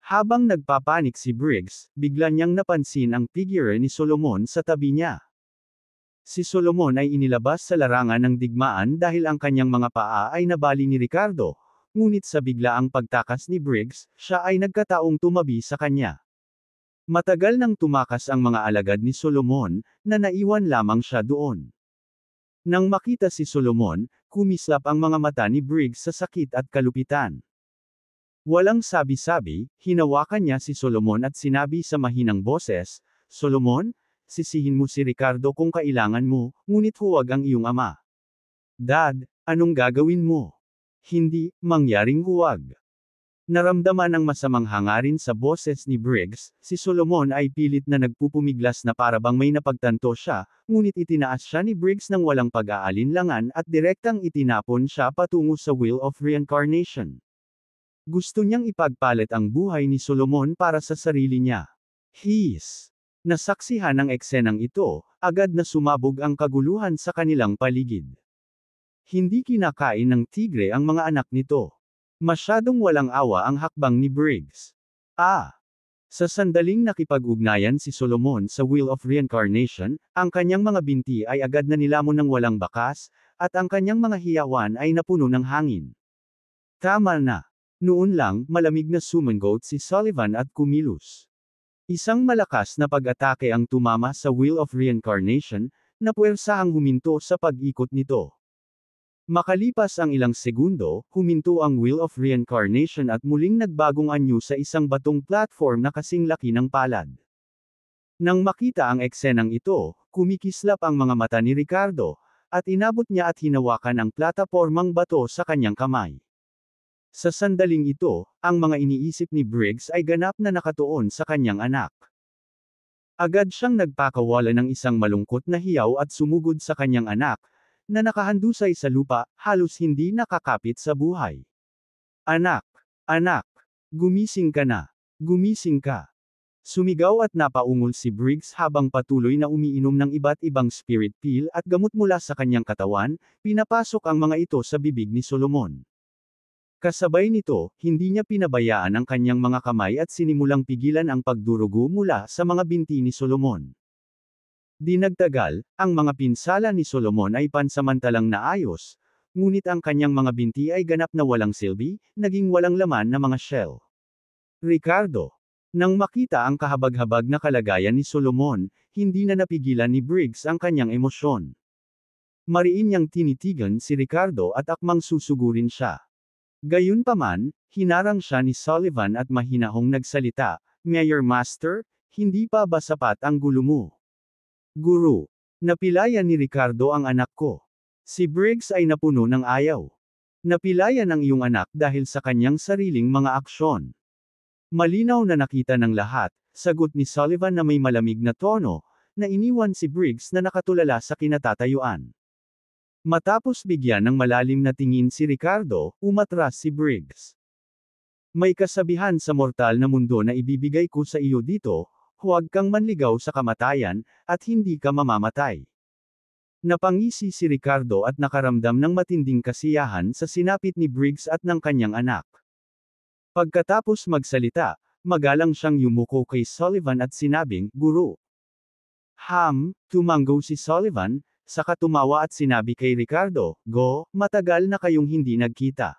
Habang nagpapanik si Briggs, bigla niyang napansin ang figure ni Solomon sa tabi niya. Si Solomon ay inilabas sa larangan ng digmaan dahil ang kanyang mga paa ay nabali ni Ricardo, ngunit sa biglaang pagtakas ni Briggs, siya ay nagkataong tumabi sa kanya. Matagal nang tumakas ang mga alagad ni Solomon, na naiwan lamang siya doon. Nang makita si Solomon, kumislap ang mga mata ni Briggs sa sakit at kalupitan. Walang sabi-sabi, hinawakan niya si Solomon at sinabi sa mahinang boses, "Solomon, sisihin mo si Ricardo kung kailangan mo, ngunit huwag ang iyong ama." "Dad, anong gagawin mo?" "Hindi, mangyaring huwag." Naramdaman ang masamang hangarin sa boses ni Briggs, si Solomon ay pilit na nagpupumiglas na parabang may napagtanto siya, ngunit itinaas siya ni Briggs ng walang pag-aalinlangan at direktang itinapon siya patungo sa Wheel of Reincarnation. Gusto niyang ipagpalit ang buhay ni Solomon para sa sarili niya. Nasaksihan ng eksenang ito, agad na sumabog ang kaguluhan sa kanilang paligid. Hindi kinakain ng tigre ang mga anak nito. Masyadong walang awa ang hakbang ni Briggs. Sa sandaling nakipag-ugnayan si Solomon sa Wheel of Reincarnation, ang kanyang mga binti ay agad na nilamon ng walang bakas, at ang kanyang mga hiyawan ay napuno ng hangin. Tama na. Noon lang, malamig na sumangot si Sullivan at kumilos. Isang malakas na pag-atake ang tumama sa Wheel of Reincarnation, na puwersahang huminto sa pag-ikot nito. Makalipas ang ilang segundo, huminto ang Wheel of Reincarnation at muling nagbagong anyo sa isang batong platform na kasing laki ng palad. Nang makita ang eksenang ito, kumikislap ang mga mata ni Ricardo, at inabot niya at hinawakan ang platapormang bato sa kanyang kamay. Sa sandaling ito, ang mga iniisip ni Briggs ay ganap na nakatuon sa kanyang anak. Agad siyang nagpakawala ng isang malungkot na hiyaw at sumugod sa kanyang anak, na nakahandusay sa lupa, halos hindi nakakapit sa buhay. "Anak! Anak! Gumising ka na! Gumising ka!" Sumigaw at napaungol si Briggs habang patuloy na umiinom ng iba't ibang spirit pill at gamot mula sa kanyang katawan, pinapasok ang mga ito sa bibig ni Solomon. Kasabay nito, hindi niya pinabayaan ang kanyang mga kamay at sinimulang pigilan ang pagdurugo mula sa mga binti ni Solomon. Di nagtagal, ang mga pinsala ni Solomon ay pansamantalang naayos, ngunit ang kanyang mga binti ay ganap na walang silbi, naging walang laman na mga shell. Ricardo. Nang makita ang kahabag-habag na kalagayan ni Solomon, hindi na napigilan ni Briggs ang kanyang emosyon. Mariin niyang tinitigan si Ricardo at akmang susugurin siya. Gayunpaman, hinarang siya ni Sullivan at mahinahong nagsalita, "Mayor Master, hindi pa ba sapat ang gulo mo? Guru. Napilayan ni Ricardo ang anak ko. Si Briggs ay napuno ng ayaw. Napilayan ang iyong anak dahil sa kanyang sariling mga aksyon." Malinaw na nakita ng lahat, sagot ni Sullivan na may malamig na tono, na iniwan si Briggs na nakatulala sa kinatatayuan. Matapos bigyan ng malalim na tingin si Ricardo, umatras si Briggs. "May kasabihan sa mortal na mundo na ibibigay ko sa iyo dito, huwag kang manligaw sa kamatayan, at hindi ka mamamatay." Napangisi si Ricardo at nakaramdam ng matinding kasiyahan sa sinapit ni Briggs at ng kanyang anak. Pagkatapos magsalita, magalang siyang yumuko kay Sullivan at sinabing, "Guru." Tumango si Sullivan, saka tumawa at sinabi kay Ricardo, "Go, matagal na kayong hindi nagkita.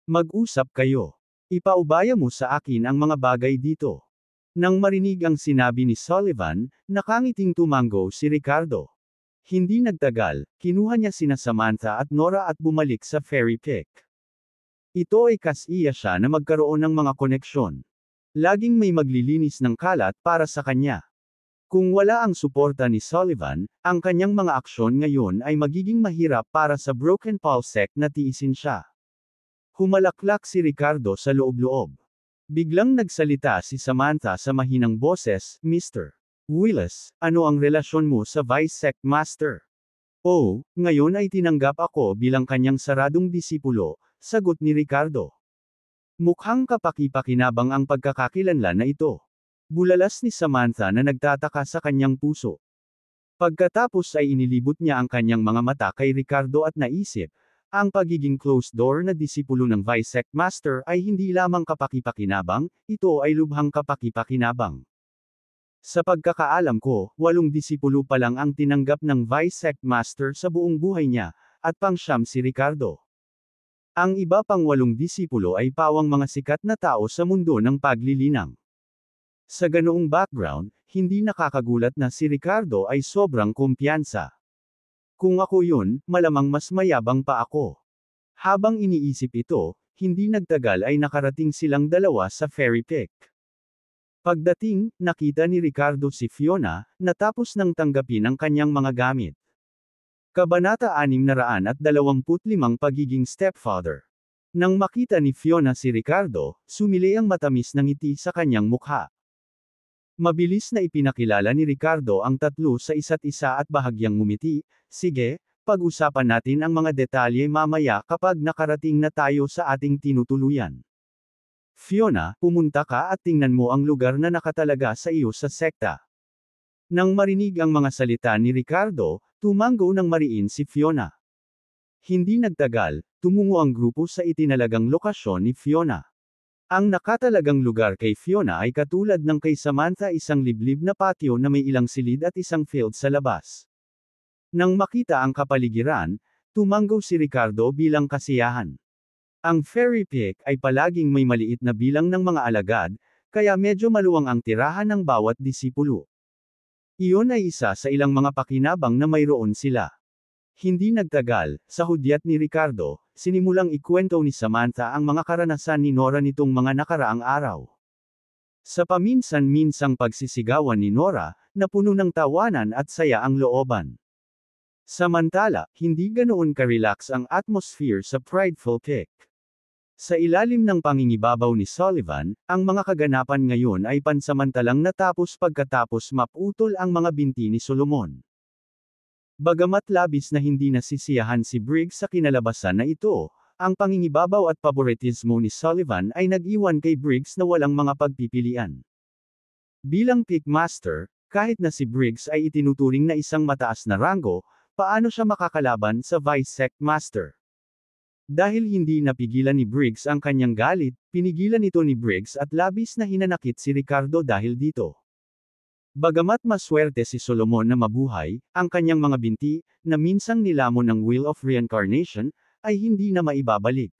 Mag-usap kayo. Ipaubaya mo sa akin ang mga bagay dito." Nang marinig ang sinabi ni Sullivan, nakangiting tumango si Ricardo. Hindi nagtagal, kinuha niya sina Samantha at Nora at bumalik sa Fairy Peak. Ito ay kasiya siya na magkaroon ng mga koneksyon. Laging may maglilinis ng kalat para sa kanya. Kung wala ang suporta ni Sullivan, ang kanyang mga aksyon ngayon ay magiging mahirap para sa Broken Pulse sect na tiisin siya. Humalaklak si Ricardo sa loob-loob. Biglang nagsalita si Samantha sa mahinang boses, "Mr. Willis, ano ang relasyon mo sa Vice Sect Master?" "Oh, ngayon ay tinanggap ako bilang kanyang saradong disipulo," sagot ni Ricardo. Mukhang kapaki-pakinabang ang pagkakakilanlan na ito. Bulalas ni Samantha na nagtataka sa kanyang puso. Pagkatapos ay inilibot niya ang kanyang mga mata kay Ricardo at naisip, ang pagiging closed door na disipulo ng Vice Sect Master ay hindi lamang kapaki-pakinabang, ito ay lubhang kapaki-pakinabang. Sa pagkakaalam ko, 8 disipulo pa lang ang tinanggap ng Vice Sect Master sa buong buhay niya, at pang-siyam si Ricardo. Ang iba pang 8 disipulo ay pawang mga sikat na tao sa mundo ng paglilinang. Sa ganoong background, hindi nakakagulat na si Ricardo ay sobrang kumpiyansa. "Kung ako yun, malamang mas mayabang pa ako." Habang iniisip ito, hindi nagtagal ay nakarating silang dalawa sa Fairy Peak. Pagdating, nakita ni Ricardo si Fiona, natapos nang tanggapin ang kanyang mga gamit. Kabanata 625 Pagiging Stepfather. Nang makita ni Fiona si Ricardo, sumili ang matamis na ngiti sa kanyang mukha. Mabilis na ipinakilala ni Ricardo ang tatlo sa isa't isa at bahagyang ngumiti, "Sige, pag-usapan natin ang mga detalye mamaya kapag nakarating na tayo sa ating tinutuluyan. Fiona, pumunta ka at tingnan mo ang lugar na nakatalaga sa iyo sa sekta." Nang marinig ang mga salita ni Ricardo, tumango ng mariin si Fiona. Hindi nagtagal, tumungo ang grupo sa itinalagang lokasyon ni Fiona. Ang nakatalagang lugar kay Fiona ay katulad ng kay Samantha, isang liblib na patio na may ilang silid at isang field sa labas. Nang makita ang kapaligiran, tumango si Ricardo bilang kasiyahan. Ang Fairy Peak ay palaging may maliit na bilang ng mga alagad, kaya medyo maluwang ang tirahan ng bawat disipulo. Iyon ay isa sa ilang mga pakinabang na mayroon sila. Hindi nagtagal, sa hudyat ni Ricardo, sinimulang ikwento ni Samantha ang mga karanasan ni Nora nitong mga nakaraang araw. Sa paminsan-minsang pagsisigawan ni Nora, napuno ng tawanan at saya ang looban. Samantala, hindi ganoon ka-relax ang atmosphere sa Prideful Peak. Sa ilalim ng pangingibabaw ni Sullivan, ang mga kaganapan ngayon ay pansamantalang natapos pagkatapos maputol ang mga binti ni Solomon. Bagamat labis na hindi nasisiyahan si Briggs sa kinalabasan na ito, ang pangingibabaw at paboritismo ni Sullivan ay nag-iwan kay Briggs na walang mga pagpipilian. Bilang Peak Master, kahit na si Briggs ay itinuturing na isang mataas na ranggo, paano siya makakalaban sa Vice Sect Master? Dahil hindi napigilan ni Briggs ang kanyang galit, pinigilan ito ni Briggs at labis na hinanakit si Ricardo dahil dito. Bagamat maswerte si Solomon na mabuhay, ang kanyang mga binti, na minsang nilamon ng Wheel of Reincarnation, ay hindi na maibabalik.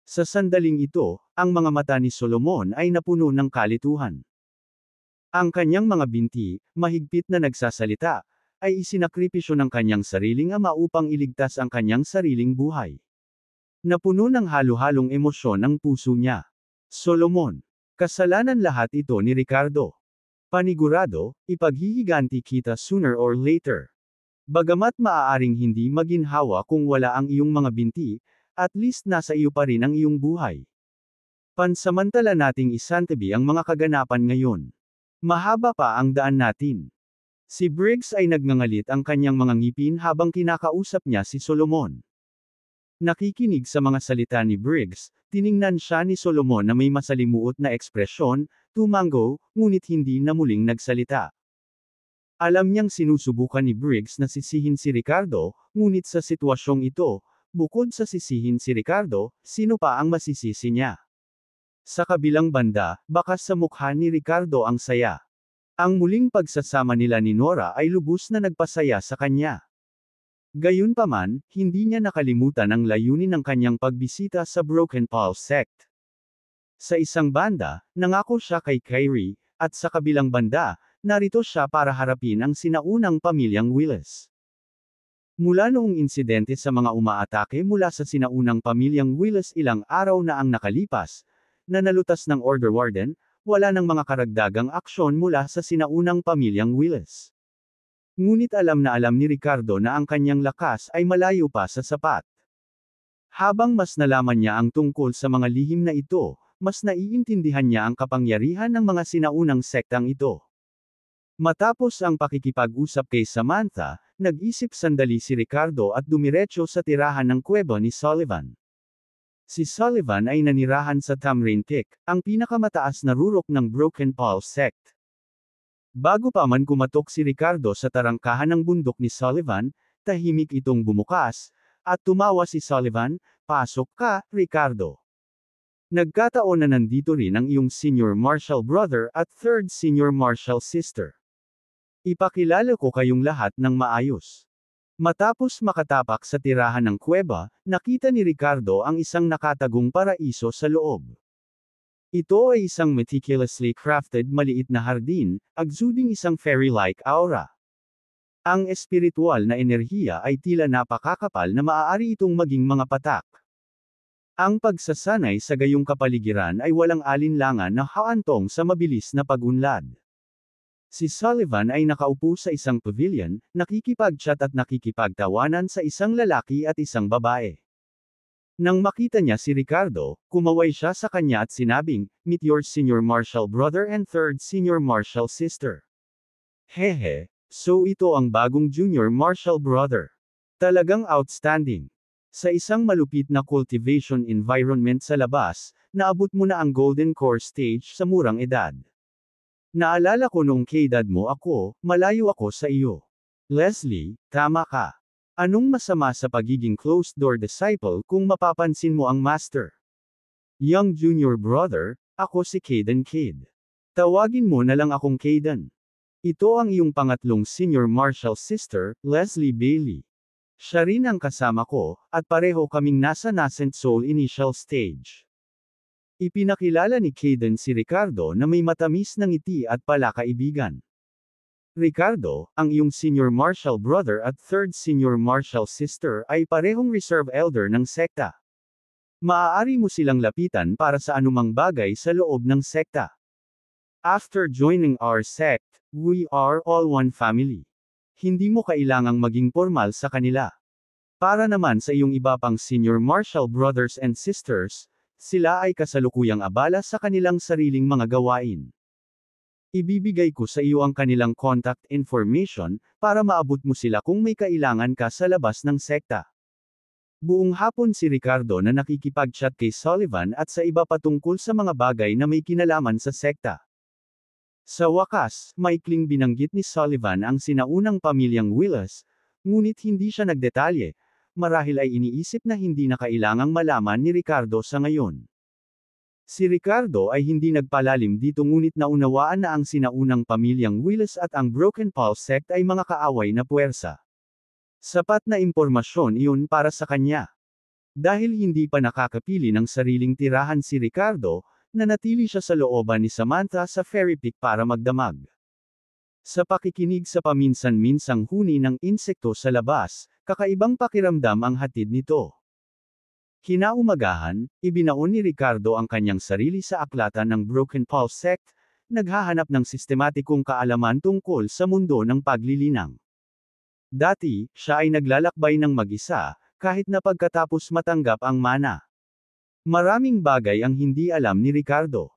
Sa sandaling ito, ang mga mata ni Solomon ay napuno ng kalituhan. Ang kanyang mga binti, mahigpit na nagsasalita, ay isinakripisyo ng kanyang sariling ama upang iligtas ang kanyang sariling buhay. Napuno ng halo-halong emosyon ang puso niya. Solomon. Kasalanan lahat ito ni Ricardo. Panigurado, ipaghihiganti kita sooner or later. Bagamat maaaring hindi maginhawa kung wala ang iyong mga binti, at least nasa iyo pa rin ang iyong buhay. Pansamantala nating isantabi ang mga kaganapan ngayon. Mahaba pa ang daan natin. Si Briggs ay nagngangalit ang kanyang mga ngipin habang kinakausap niya si Solomon. Nakikinig sa mga salita ni Briggs, tiningnan siya ni Solomon na may masalimuot na ekspresyon, tumango, ngunit hindi na muling nagsalita. Alam niyang sinusubukan ni Briggs na sisihin si Ricardo, ngunit sa sitwasyong ito, bukod sa sisihin si Ricardo, sino pa ang masisisi niya? Sa kabilang banda, bakas sa mukha ni Ricardo ang saya. Ang muling pagsasama nila ni Nora ay lubos na nagpasaya sa kanya. Gayunpaman, hindi niya nakalimutan ang layunin ng kanyang pagbisita sa Broken Pulse Sect. Sa isang banda, nangako siya kay Kyrie, at sa kabilang banda, narito siya para harapin ang sinaunang pamilyang Willis. Mula noong insidente sa mga umaatake mula sa sinaunang pamilyang Willis ilang araw na ang nakalipas, na nalutas ng Order Warden, wala ng mga karagdagang aksyon mula sa sinaunang pamilyang Willis. Ngunit alam na alam ni Ricardo na ang kanyang lakas ay malayo pa sa sapat. Habang mas nalaman niya ang tungkol sa mga lihim na ito, mas naiintindihan niya ang kapangyarihan ng mga sinaunang sektang ito. Matapos ang pakikipag-usap kay Samantha, nag-isip sandali si Ricardo at dumiretso sa tirahan ng kuweba ni Sullivan. Si Sullivan ay nanirahan sa Tamrain Peak, ang pinakamataas na rurok ng Broken Pulse Sect. Bago pa man kumatok si Ricardo sa tarangkahan ng bundok ni Sullivan, tahimik itong bumukas, at tumawa si Sullivan, "Pasok ka, Ricardo. Nagkataon na nandito rin ang iyong senior marshal brother at third senior marshal sister. Ipakilala ko kayong lahat ng maayos." Matapos makatapak sa tirahan ng kuweba, nakita ni Ricardo ang isang nakatagong paraiso sa loob. Ito ay isang meticulously crafted maliit na hardin, exuding isang fairy-like aura. Ang espiritual na enerhiya ay tila napakakapal na maaari itong maging mga patak. Ang pagsasanay sa gayong kapaligiran ay walang alinlangan na haantong sa mabilis na pag-unlad. Si Sullivan ay nakaupo sa isang pavilion, nakikipag-chat at nakikipagtawanan sa isang lalaki at isang babae. Nang makita niya si Ricardo, kumaway siya sa kanya at sinabing, "Meet your senior marshal brother and third senior marshal sister." Hehe, so ito ang bagong junior marshal brother. Talagang outstanding. Sa isang malupit na cultivation environment sa labas, naabot mo na ang Golden Core stage sa murang edad. Naalala ko noong k-edad mo ako, malayo ako sa iyo. Leslie, tama ka. Anong masama sa pagiging closed-door disciple kung mapapansin mo ang master? Young junior brother, ako si Caden Cade. Tawagin mo na lang akong Caden. Ito ang iyong pangatlong senior marshal sister, Leslie Bailey. Siya rin ang kasama ko, at pareho kaming nasa nascent soul initial stage. Ipinakilala ni Caden si Ricardo na may matamis na ngiti at palakaibigan. Ricardo, ang iyong senior marshal brother at third senior marshal sister ay parehong reserve elder ng sekta. Maaari mo silang lapitan para sa anumang bagay sa loob ng sekta. After joining our sect, we are all one family. Hindi mo kailangang maging formal sa kanila. Para naman sa iyong iba pang senior marshal brothers and sisters, sila ay kasalukuyang abala sa kanilang sariling mga gawain. Ibibigay ko sa iyo ang kanilang contact information, para maabot mo sila kung may kailangan ka sa labas ng sekta. Buong hapon si Ricardo na nakikipag-chat kay Sullivan at sa iba patungkol sa mga bagay na may kinalaman sa sekta. Sa wakas, maikling binanggit ni Sullivan ang sinaunang pamilyang Willis, ngunit hindi siya nagdetalye, marahil ay iniisip na hindi na kailangang malaman ni Ricardo sa ngayon. Si Ricardo ay hindi nagpalalim dito ngunit naunawaan na ang sinaunang pamilyang Willis at ang Broken Pulse sect ay mga kaaway na puwersa. Sapat na impormasyon iyon para sa kanya. Dahil hindi pa nakakapili ng sariling tirahan si Ricardo, nanatili siya sa looban ni Samantha sa Fairy Peak para magdamag. Sa pakikinig sa paminsan-minsang huni ng insekto sa labas, kakaibang pakiramdam ang hatid nito. Kinaumagahan, ibinaon ni Ricardo ang kanyang sarili sa aklatan ng Broken Pulse sect, naghahanap ng sistematikong kaalaman tungkol sa mundo ng paglilinang. Dati, siya ay naglalakbay ng mag-isa, kahit na pagkatapos matanggap ang mana. Maraming bagay ang hindi alam ni Ricardo.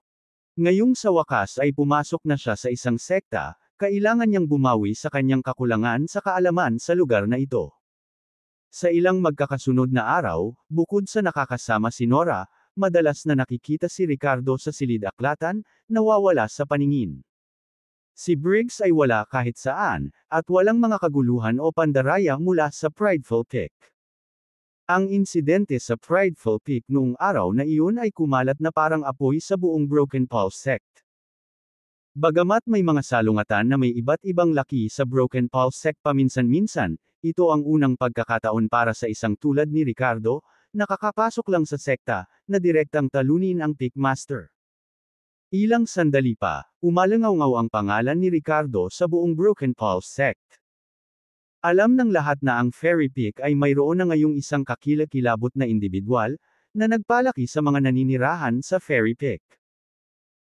Ngayong sa wakas ay pumasok na siya sa isang sekta, kailangan niyang bumawi sa kanyang kakulangan sa kaalaman sa lugar na ito. Sa ilang magkakasunod na araw, bukod sa nakakasama si Nora, madalas na nakikita si Ricardo sa silid-aklatan, nawawala sa paningin. Si Briggs ay wala kahit saan, at walang mga kaguluhan o pandaraya mula sa Prideful Peak. Ang insidente sa Prideful Peak noong araw na iyon ay kumalat na parang apoy sa buong Broken Pulse sect. Bagamat may mga salungatan na may iba't ibang laki sa Broken Pulse sect paminsan-minsan, ito ang unang pagkakataon para sa isang tulad ni Ricardo, nakakapasok lang sa sekta, na direktang talunin ang Peak Master. Ilang sandali pa, umalangaw-ngaw ang pangalan ni Ricardo sa buong Broken Pulse sect. Alam ng lahat na ang Fairy Peak ay mayroon na ngayong isang kakilakilabot na individual, na nagpalaki sa mga naninirahan sa Fairy Peak.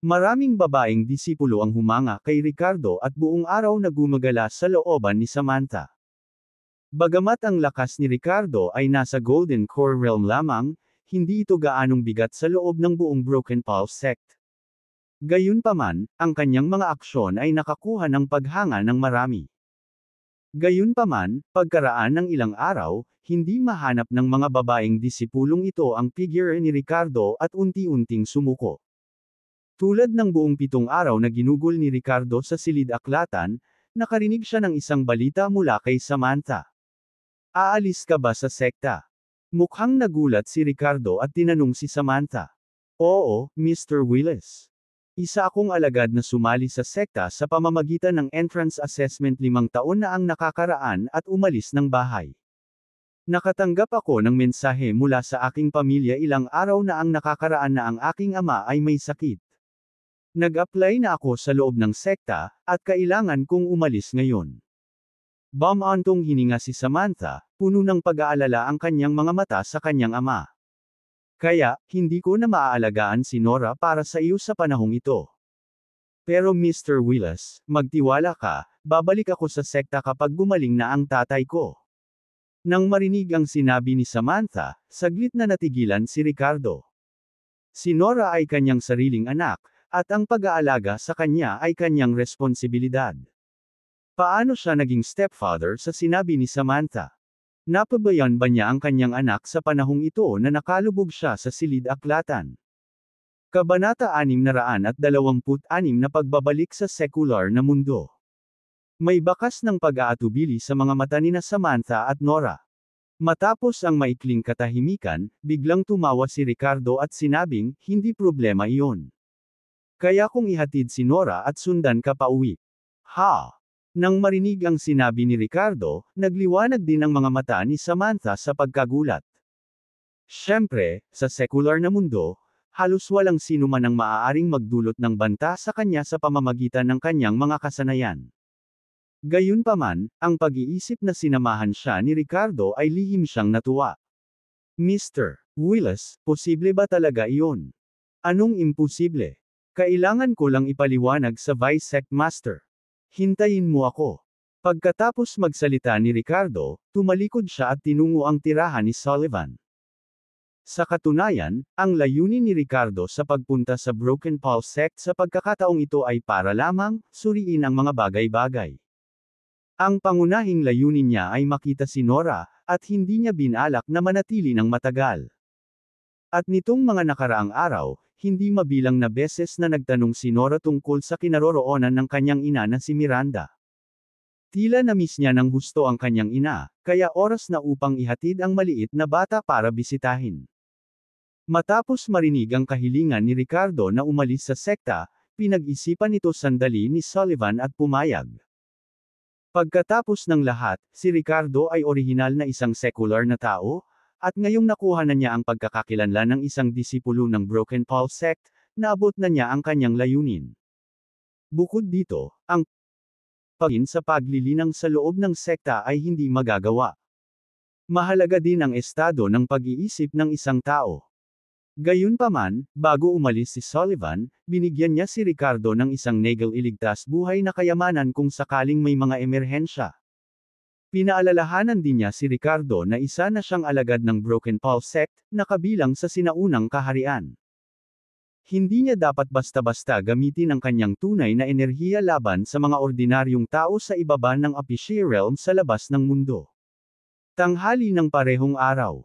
Maraming babaeng disipulo ang humanga kay Ricardo at buong araw na gumagala sa looban ni Samantha. Bagamat ang lakas ni Ricardo ay nasa Golden Core Realm lamang, hindi ito gaanong bigat sa loob ng buong Broken Pulse sect. Gayunpaman, ang kanyang mga aksyon ay nakakuha ng paghanga ng marami. Gayunpaman, pagkaraan ng ilang araw, hindi mahanap ng mga babaeng disipulong ito ang figure ni Ricardo at unti-unting sumuko. Tulad ng buong 7 araw na ginugol ni Ricardo sa silid-aklatan, nakarinig siya ng isang balita mula kay Samantha. Aalis ka ba sa sekta? Mukhang nagulat si Ricardo at tinanong si Samantha. Oo, Mr. Willis. Isa akong alagad na sumali sa sekta sa pamamagitan ng entrance assessment 5 taon na ang nakakaraan at umalis ng bahay. Nakatanggap ako ng mensahe mula sa aking pamilya ilang araw na ang nakakaraan na ang aking ama ay may sakit. Nag-apply na ako sa loob ng sekta, at kailangan kong umalis ngayon. Bumantong hininga si Samantha, puno ng pag-aalala ang kanyang mga mata sa kanyang ama. Kaya, hindi ko na maaalagaan si Nora para sa iyo sa panahong ito. Pero Mr. Willis, magtiwala ka, babalik ako sa sekta kapag gumaling na ang tatay ko. Nang marinig ang sinabi ni Samantha, saglit na natigilan si Ricardo. Si Nora ay kanyang sariling anak, at ang pag-aalaga sa kanya ay kanyang responsibilidad. Paano siya naging stepfather sa sinabi ni Samantha? Napabayan ba niya ang kanyang anak sa panahong ito na nakalubog siya sa silid-aklatan? Kabanata 626 na pagbabalik sa sekular na mundo. May bakas ng pag-aatubili sa mga mata ni Samantha at Nora. Matapos ang maikling katahimikan, biglang tumawa si Ricardo at sinabing, hindi problema iyon. Kaya kong ihatid si Nora at sundan ka pa uwi. Ha! Nang marinig ang sinabi ni Ricardo, nagliwanag din ang mga mata ni Samantha sa pagkagulat. Siyempre, sa sekular na mundo, halos walang sino man ang maaaring magdulot ng banta sa kanya sa pamamagitan ng kanyang mga kasanayan. Gayunpaman, ang pag-iisip na sinamahan siya ni Ricardo ay lihim siyang natuwa. Mr. Willis, posible ba talaga iyon? Anong imposible? Kailangan ko lang ipaliwanag sa Vice Sect Master. Hintayin mo ako. Pagkatapos magsalita ni Ricardo, tumalikod siya at tinungo ang tirahan ni Sullivan. Sa katunayan, ang layunin ni Ricardo sa pagpunta sa Broken Pulse sect sa pagkakataong ito ay para lamang, suriin ang mga bagay-bagay. Ang pangunahing layunin niya ay makita si Nora, at hindi niya binalak na manatili ng matagal. At nitong mga nakaraang araw, hindi mabilang na beses na nagtanong si Nora tungkol sa kinaroroonan ng kanyang ina na si Miranda. Tila na-miss niya ng husto ang kanyang ina, kaya oras na upang ihatid ang maliit na bata para bisitahin. Matapos marinig ang kahilingan ni Ricardo na umalis sa sekta, pinag-isipan ito sandali ni Sullivan at pumayag. Pagkatapos ng lahat, si Ricardo ay orihinal na isang secular na tao, at ngayong nakuha na niya ang pagkakakilanlan ng isang disipulo ng Broken Paul sect, naabot na niya ang kanyang layunin. Bukod dito, ang pagin sa paglilinang sa loob ng sekta ay hindi magagawa. Mahalaga din ang estado ng pag-iisip ng isang tao. Gayunpaman, bago umalis si Sullivan, binigyan niya si Ricardo ng isang Nagel iligtas buhay na kayamanan kung sakaling may mga emerhensya. Pinaalalahanan din niya si Ricardo na isa na siyang alagad ng Broken Paul sect, na kabilang sa sinaunang kaharian. Hindi niya dapat basta-basta gamitin ang kanyang tunay na enerhiya laban sa mga ordinaryong tao sa ibaba ng Apishi realm sa labas ng mundo. Tanghali ng parehong araw.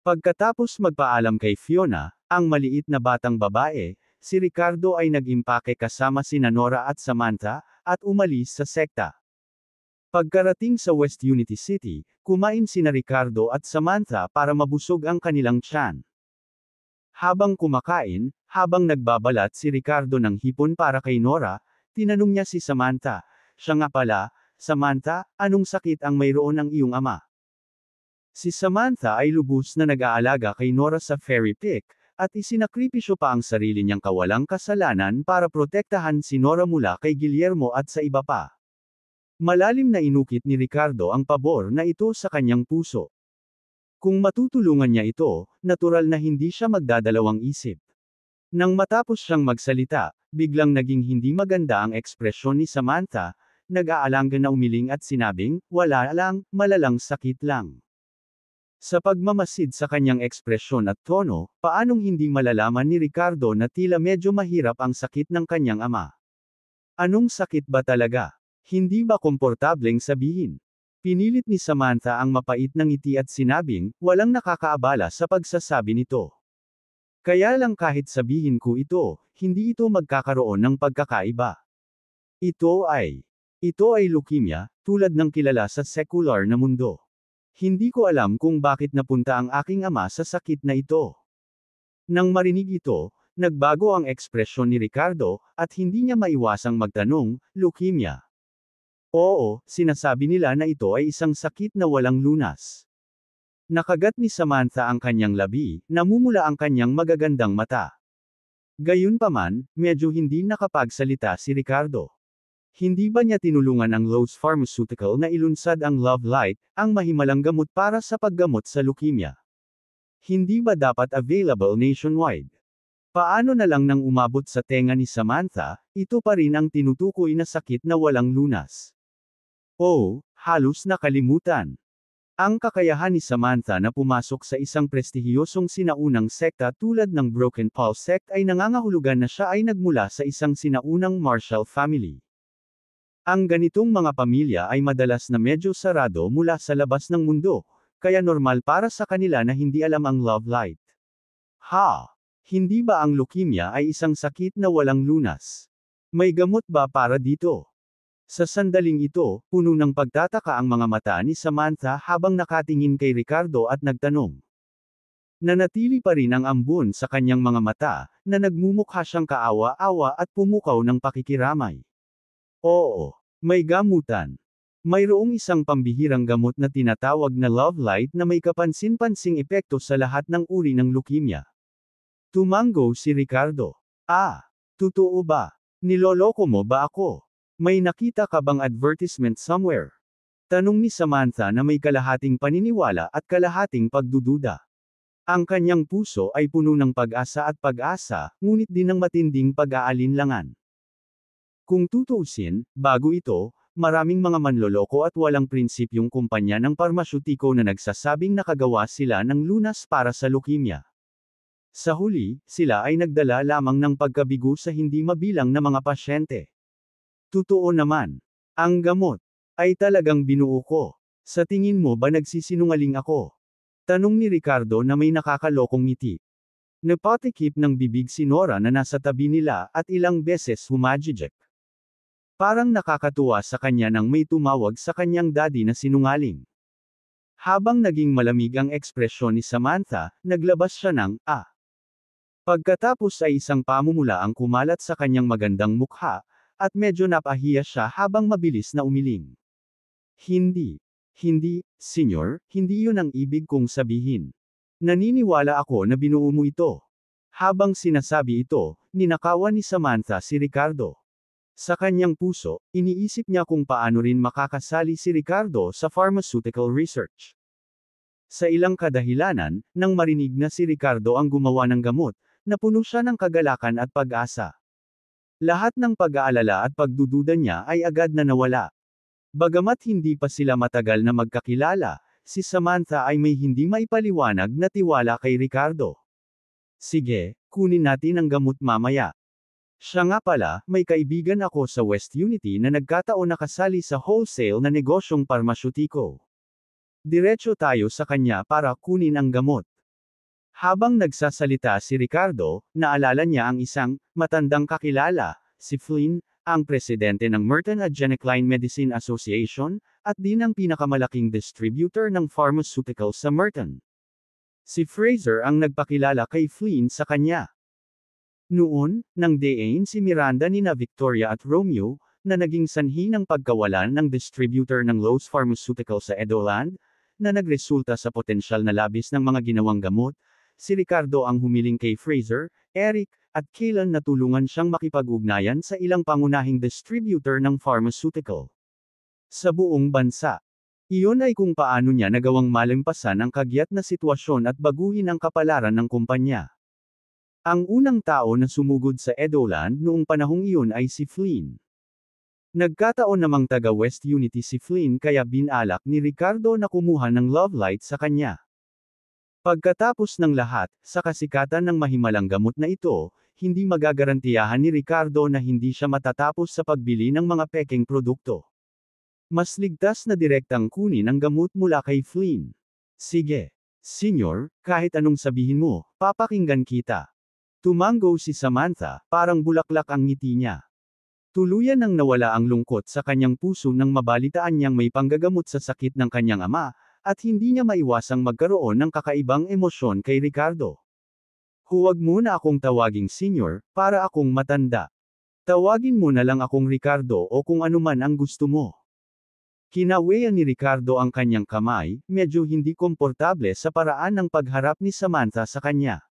Pagkatapos magpaalam kay Fiona, ang maliit na batang babae, si Ricardo ay nag-impake kasama sina Nora at Samantha, at umalis sa sekta. Pagkarating sa West Unity City, kumain sina Ricardo at Samantha para mabusog ang kanilang tiyan. Habang kumakain, habang nagbabalat si Ricardo ng hipon para kay Nora, tinanong niya si Samantha, "Siya nga pala, Samantha, anong sakit ang mayroon ang iyong ama?" Si Samantha ay lubos na nag-aalaga kay Nora sa Fairy Peak, at isinakripisyo pa ang sarili niyang kawalang kasalanan para protektahan si Nora mula kay Guillermo at sa iba pa. Malalim na inukit ni Ricardo ang pabor na ito sa kanyang puso. Kung matutulungan niya ito, natural na hindi siya magdadalawang isip. Nang matapos siyang magsalita, biglang naging hindi maganda ang ekspresyon ni Samantha, nag-aalanga na umiling at sinabing, "Wala lang, malalang sakit lang." Sa pagmamasid sa kanyang ekspresyon at tono, paanong hindi malalaman ni Ricardo na tila medyo mahirap ang sakit ng kanyang ama? Anong sakit ba talaga? Hindi ba komportableng sabihin? Pinilit ni Samantha ang mapait na ngiti at sinabing, walang nakakaabala sa pagsasabi nito. Kaya lang kahit sabihin ko ito, hindi ito magkakaroon ng pagkakaiba. Ito ay leukemia, tulad ng kilala sa secular na mundo. Hindi ko alam kung bakit napunta ang aking ama sa sakit na ito. Nang marinig ito, nagbago ang ekspresyon ni Ricardo, at hindi niya maiwasang magtanong, "Leukemia?" "Oo, sinasabi nila na ito ay isang sakit na walang lunas." Nakagat ni Samantha ang kanyang labi, namumula ang kanyang magagandang mata. Gayunpaman, medyo hindi nakapagsalita si Ricardo. Hindi ba niya tinulungan ang Lowe's Pharmaceutical na ilunsad ang Love Light, ang mahimalang gamot para sa paggamot sa leukemia? Hindi ba dapat available nationwide? Paano na lang nang umabot sa tenga ni Samantha, ito pa rin ang tinutukoy na sakit na walang lunas? Oh, halos nakalimutan. Ang kakayahan ni Samantha na pumasok sa isang prestihiyosong sinaunang sekta tulad ng Broken Paul sect ay nangangahulugan na siya ay nagmula sa isang sinaunang Marshall family. Ang ganitong mga pamilya ay madalas na medyo sarado mula sa labas ng mundo, kaya normal para sa kanila na hindi alam ang love light. Hindi ba ang leukemia ay isang sakit na walang lunas? May gamot ba para dito? Sa sandaling ito, puno ng pagtataka ang mga mata ni Samantha habang nakatingin kay Ricardo at nagtanong. Nanatili pa rin ang ambon sa kanyang mga mata, na nagmumukha siyang kaawa-awa at pumukaw ng pakikiramay. Oo, may gamutan. Mayroong isang pambihirang gamot na tinatawag na Love Light na may kapansin-pansing epekto sa lahat ng uri ng leukemia. Tumango si Ricardo. Totoo ba? Niloloko mo ba ako? May nakita ka bang advertisement somewhere? Tanong ni Samantha na may kalahating paniniwala at kalahating pagdududa. Ang kanyang puso ay puno ng pag-asa at pag-asa, ngunit din ng matinding pag-aalinlangan. Kung tutuusin, bago ito, maraming mga manloloko at walang prinsipyong kumpanya ng parmasyutiko na nagsasabing nakagawa sila ng lunas para sa leukemia. Sa huli, sila ay nagdala lamang ng pagkabigo sa hindi mabilang na mga pasyente. Totoo naman. Ang gamot ay talagang binuo ko. Sa tingin mo ba nagsisinungaling ako? Tanong ni Ricardo na may nakakalokong ngiti. Napatikip ng bibig si Nora na nasa tabi nila at ilang beses humajijek. Parang nakakatuwa sa kanya nang may tumawag sa kanyang daddy na sinungaling. Habang naging malamig ang ekspresyon ni Samantha, naglabas siya ng, Pagkatapos ay isang pamumula ang kumalat sa kanyang magandang mukha, at medyo napahiya siya habang mabilis na umiling. Hindi. Hindi, senyor, hindi yun ang ibig kong sabihin. Naniniwala ako na binuo mo ito. Habang sinasabi ito, ninakawan ni Samantha si Ricardo. Sa kanyang puso, iniisip niya kung paano rin makakasali si Ricardo sa pharmaceutical research. Sa ilang kadahilanan, nang marinig na si Ricardo ang gumawa ng gamot, napuno siya ng kagalakan at pag-asa. Lahat ng pag-aalala at pagdududa niya ay agad na nawala. Bagamat hindi pa sila matagal na magkakilala, si Samantha ay may hindi maipaliwanag na tiwala kay Ricardo. Sige, kunin natin ang gamot mamaya. Siya nga pala, may kaibigan ako sa West Unity na nagkataon na kasali sa wholesale na negosyong parmasyutiko. Diretso tayo sa kanya para kunin ang gamot. Habang nagsasalita si Ricardo, naalala niya ang isang matandang kakilala, si Flynn, ang presidente ng Merton at Genecline Medicine Association, at din ang pinakamalaking distributor ng pharmaceutical sa Merton. Si Fraser ang nagpakilala kay Flynn sa kanya. Noon, nang deain si Miranda nina Victoria at Romeo, na naging sanhi ng pagkawalan ng distributor ng Lowe's Pharmaceutical sa Edoland, na nagresulta sa potensyal na labis ng mga ginawang gamot, si Ricardo ang humiling kay Fraser, Eric, at Kaylan na tulungan siyang makipag-ugnayan sa ilang pangunahing distributor ng pharmaceutical sa buong bansa. Iyon ay kung paano niya nagawang malampasan ang kagyat na sitwasyon at baguhin ang kapalaran ng kumpanya. Ang unang tao na sumugod sa Edoland noong panahong iyon ay si Flynn. Nagkataon namang taga West Unity si Flynn kaya binalak ni Ricardo na kumuha ng love light sa kanya. Pagkatapos ng lahat, sa kasikatan ng mahimalang gamot na ito, hindi magagarantiyahan ni Ricardo na hindi siya matatapos sa pagbili ng mga pekeng produkto. Mas ligtas na direktang kunin ang gamot mula kay Flynn. Sige, senyor, kahit anong sabihin mo, papakinggan kita. Tumango si Samantha, parang bulaklak ang ngiti niya. Tuluyan nang nawala ang lungkot sa kanyang puso nang mabalitaan niyang may panggagamot sa sakit ng kanyang ama, at hindi niya maiwasang magkaroon ng kakaibang emosyon kay Ricardo. Huwag mo na akong tawaging senyor, para akong matanda. Tawagin mo na lang akong Ricardo o kung anuman ang gusto mo. Kinaweyan ni Ricardo ang kanyang kamay, medyo hindi komportable sa paraan ng pagharap ni Samantha sa kanya.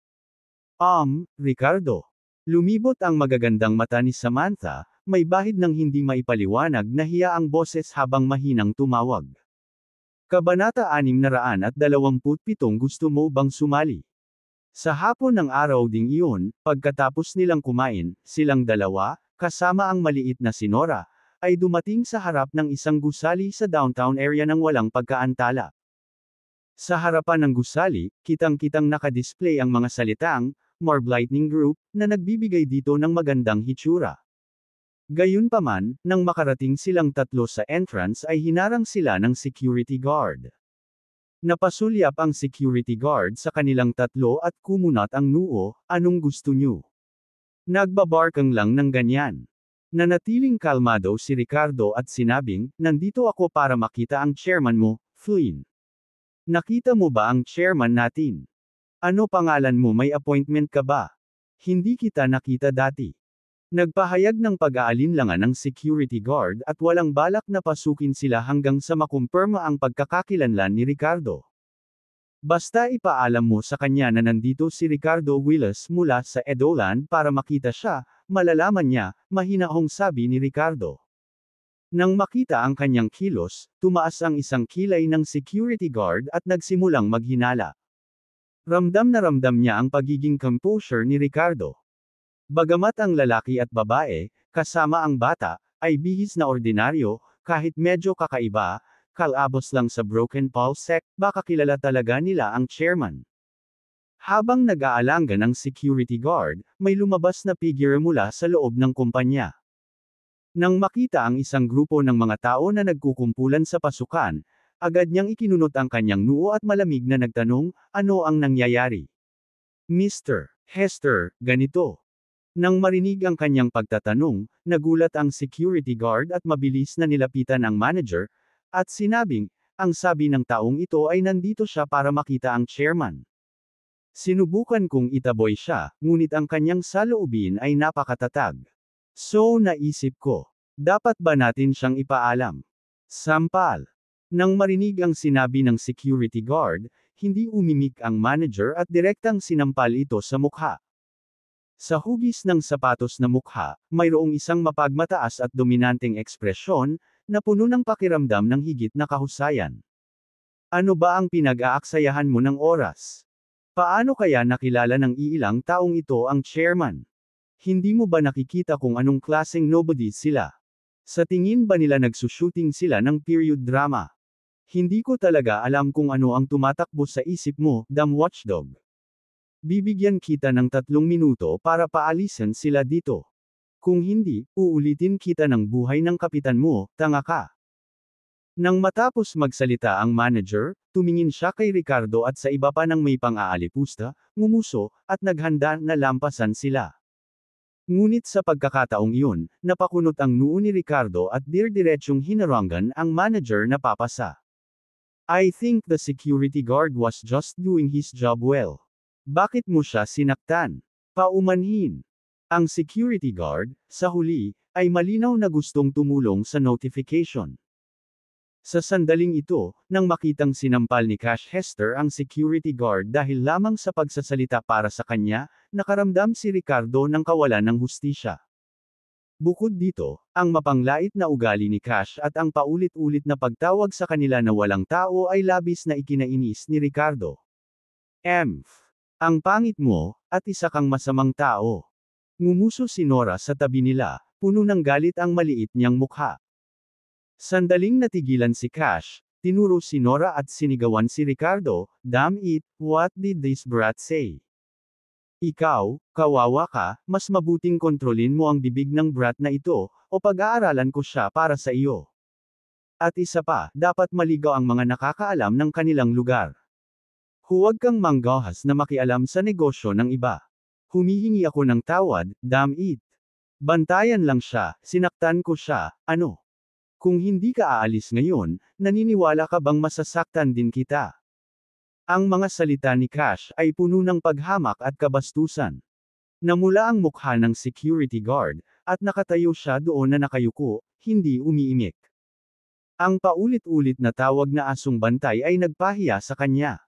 Ricardo. Lumibot ang magagandang mata ni Samantha, may bahid ng hindi maipaliwanag na hiya ang boses habang mahinang tumawag. Kabanata 627 Gusto mo bang sumali? Sa hapon ng araw ding iyon, pagkatapos nilang kumain, silang dalawa, kasama ang maliit na si Nora, ay dumating sa harap ng isang gusali sa downtown area ng walang pagkaantala. Sa harapan ng gusali, kitang-kitang nakadisplay ang mga salitang, Marb Lightning Group, na nagbibigay dito ng magandang hitsura. Gayunpaman, nang makarating silang tatlo sa entrance ay hinarang sila ng security guard. Napasulyap ang security guard sa kanilang tatlo at kumunat ang noo, anong gusto nyo? Nagbabarkang lang ng ganyan. Nanatiling kalmado si Ricardo at sinabing, nandito ako para makita ang chairman mo, Flynn. Nakita mo ba ang chairman natin? Ano pangalan mo, may appointment ka ba? Hindi kita nakita dati. Nagpahayag ng pag-aalinlangan ng security guard at walang balak na pasukin sila hanggang sa makumpirma ang pagkakakilanlan ni Ricardo. Basta ipaalam mo sa kanya na nandito si Ricardo Willis mula sa Edoland para makita siya, malalaman niya, mahinahong sabi ni Ricardo. Nang makita ang kanyang kilos, tumaas ang isang kilay ng security guard at nagsimulang maghinala. Ramdam na ramdam niya ang pagiging composure ni Ricardo. Bagamat ang lalaki at babae, kasama ang bata, ay bihis na ordinaryo, kahit medyo kakaiba, kalabos lang sa Broken Pulse sect, baka kilala talaga nila ang chairman. Habang nag-aalanggan ang security guard, may lumabas na figure mula sa loob ng kumpanya. Nang makita ang isang grupo ng mga tao na nagkukumpulan sa pasukan, agad niyang ikinunot ang kanyang noo at malamig na nagtanong, ano ang nangyayari? Mr. Hester, ganito. Nang marinig ang kanyang pagtatanong, nagulat ang security guard at mabilis na nilapitan ang manager, at sinabing, ang sabi ng taong ito ay nandito siya para makita ang chairman. Sinubukan kong itaboy siya, ngunit ang kanyang saloobin ay napakatatag. So naisip ko, dapat ba natin siyang ipaalam? Sampal. Nang marinig ang sinabi ng security guard, hindi umimik ang manager at direktang sinampal ito sa mukha. Sa hugis ng sapatos na mukha, mayroong isang mapagmataas at dominanteng ekspresyon, na puno ng pakiramdam ng higit na kahusayan. Ano ba ang pinag-aaksayahan mo ng oras? Paano kaya nakilala ng iilang taong ito ang chairman? Hindi mo ba nakikita kung anong klaseng nobody sila? Sa tingin ba nila nagsushooting sila ng period drama? Hindi ko talaga alam kung ano ang tumatakbo sa isip mo, damn watchdog. Bibigyan kita ng 3 minuto para paalisan sila dito. Kung hindi, uulitin kita ng buhay ng kapitan mo, tanga ka. Nang matapos magsalita ang manager, tumingin siya kay Ricardo at sa iba pa ng may pang-aalipusta, ngumuso, at naghanda na lampasan sila. Ngunit sa pagkakataong iyon, napakunot ang noo ni Ricardo at dir-diretsyong hinarangan ang manager na papasa. I think the security guard was just doing his job well. Bakit mo siya sinaktan? Paumanhin. Ang security guard, sa huli, ay malinaw na gustong tumulong sa notification. Sa sandaling ito, nang makitang sinampal ni Cash Hester ang security guard dahil lamang sa pagsasalita para sa kanya, nakaramdam si Ricardo ng kawalan ng hustisya. Bukod dito, ang mapanglait na ugali ni Cash at ang paulit-ulit na pagtawag sa kanila na walang tao ay labis na ikinainis ni Ricardo. Ang pangit mo, at isa kang masamang tao. Ngumuso si Nora sa tabi nila, puno ng galit ang maliit niyang mukha. Sandaling natigilan si Cash, tinuro si Nora at sinigawan si Ricardo, damn it, what did this brat say? Ikaw, kawawa ka, mas mabuting kontrolin mo ang bibig ng brat na ito, o pag-aaralan ko siya para sa iyo. At isa pa, dapat maligaw ang mga nakakaalam ng kanilang lugar. Huwag kang manggahas na makialam sa negosyo ng iba. Humihingi ako ng tawad, damn it. Bantayan lang siya, sinaktan ko siya, ano? Kung hindi ka aalis ngayon, naniniwala ka bang masasaktan din kita? Ang mga salita ni Cash ay puno ng paghamak at kabastusan. Namula ang mukha ng security guard, at nakatayo siya doon na nakayuko, hindi umiimik. Ang paulit-ulit na tawag na asong bantay ay nagpahiya sa kanya.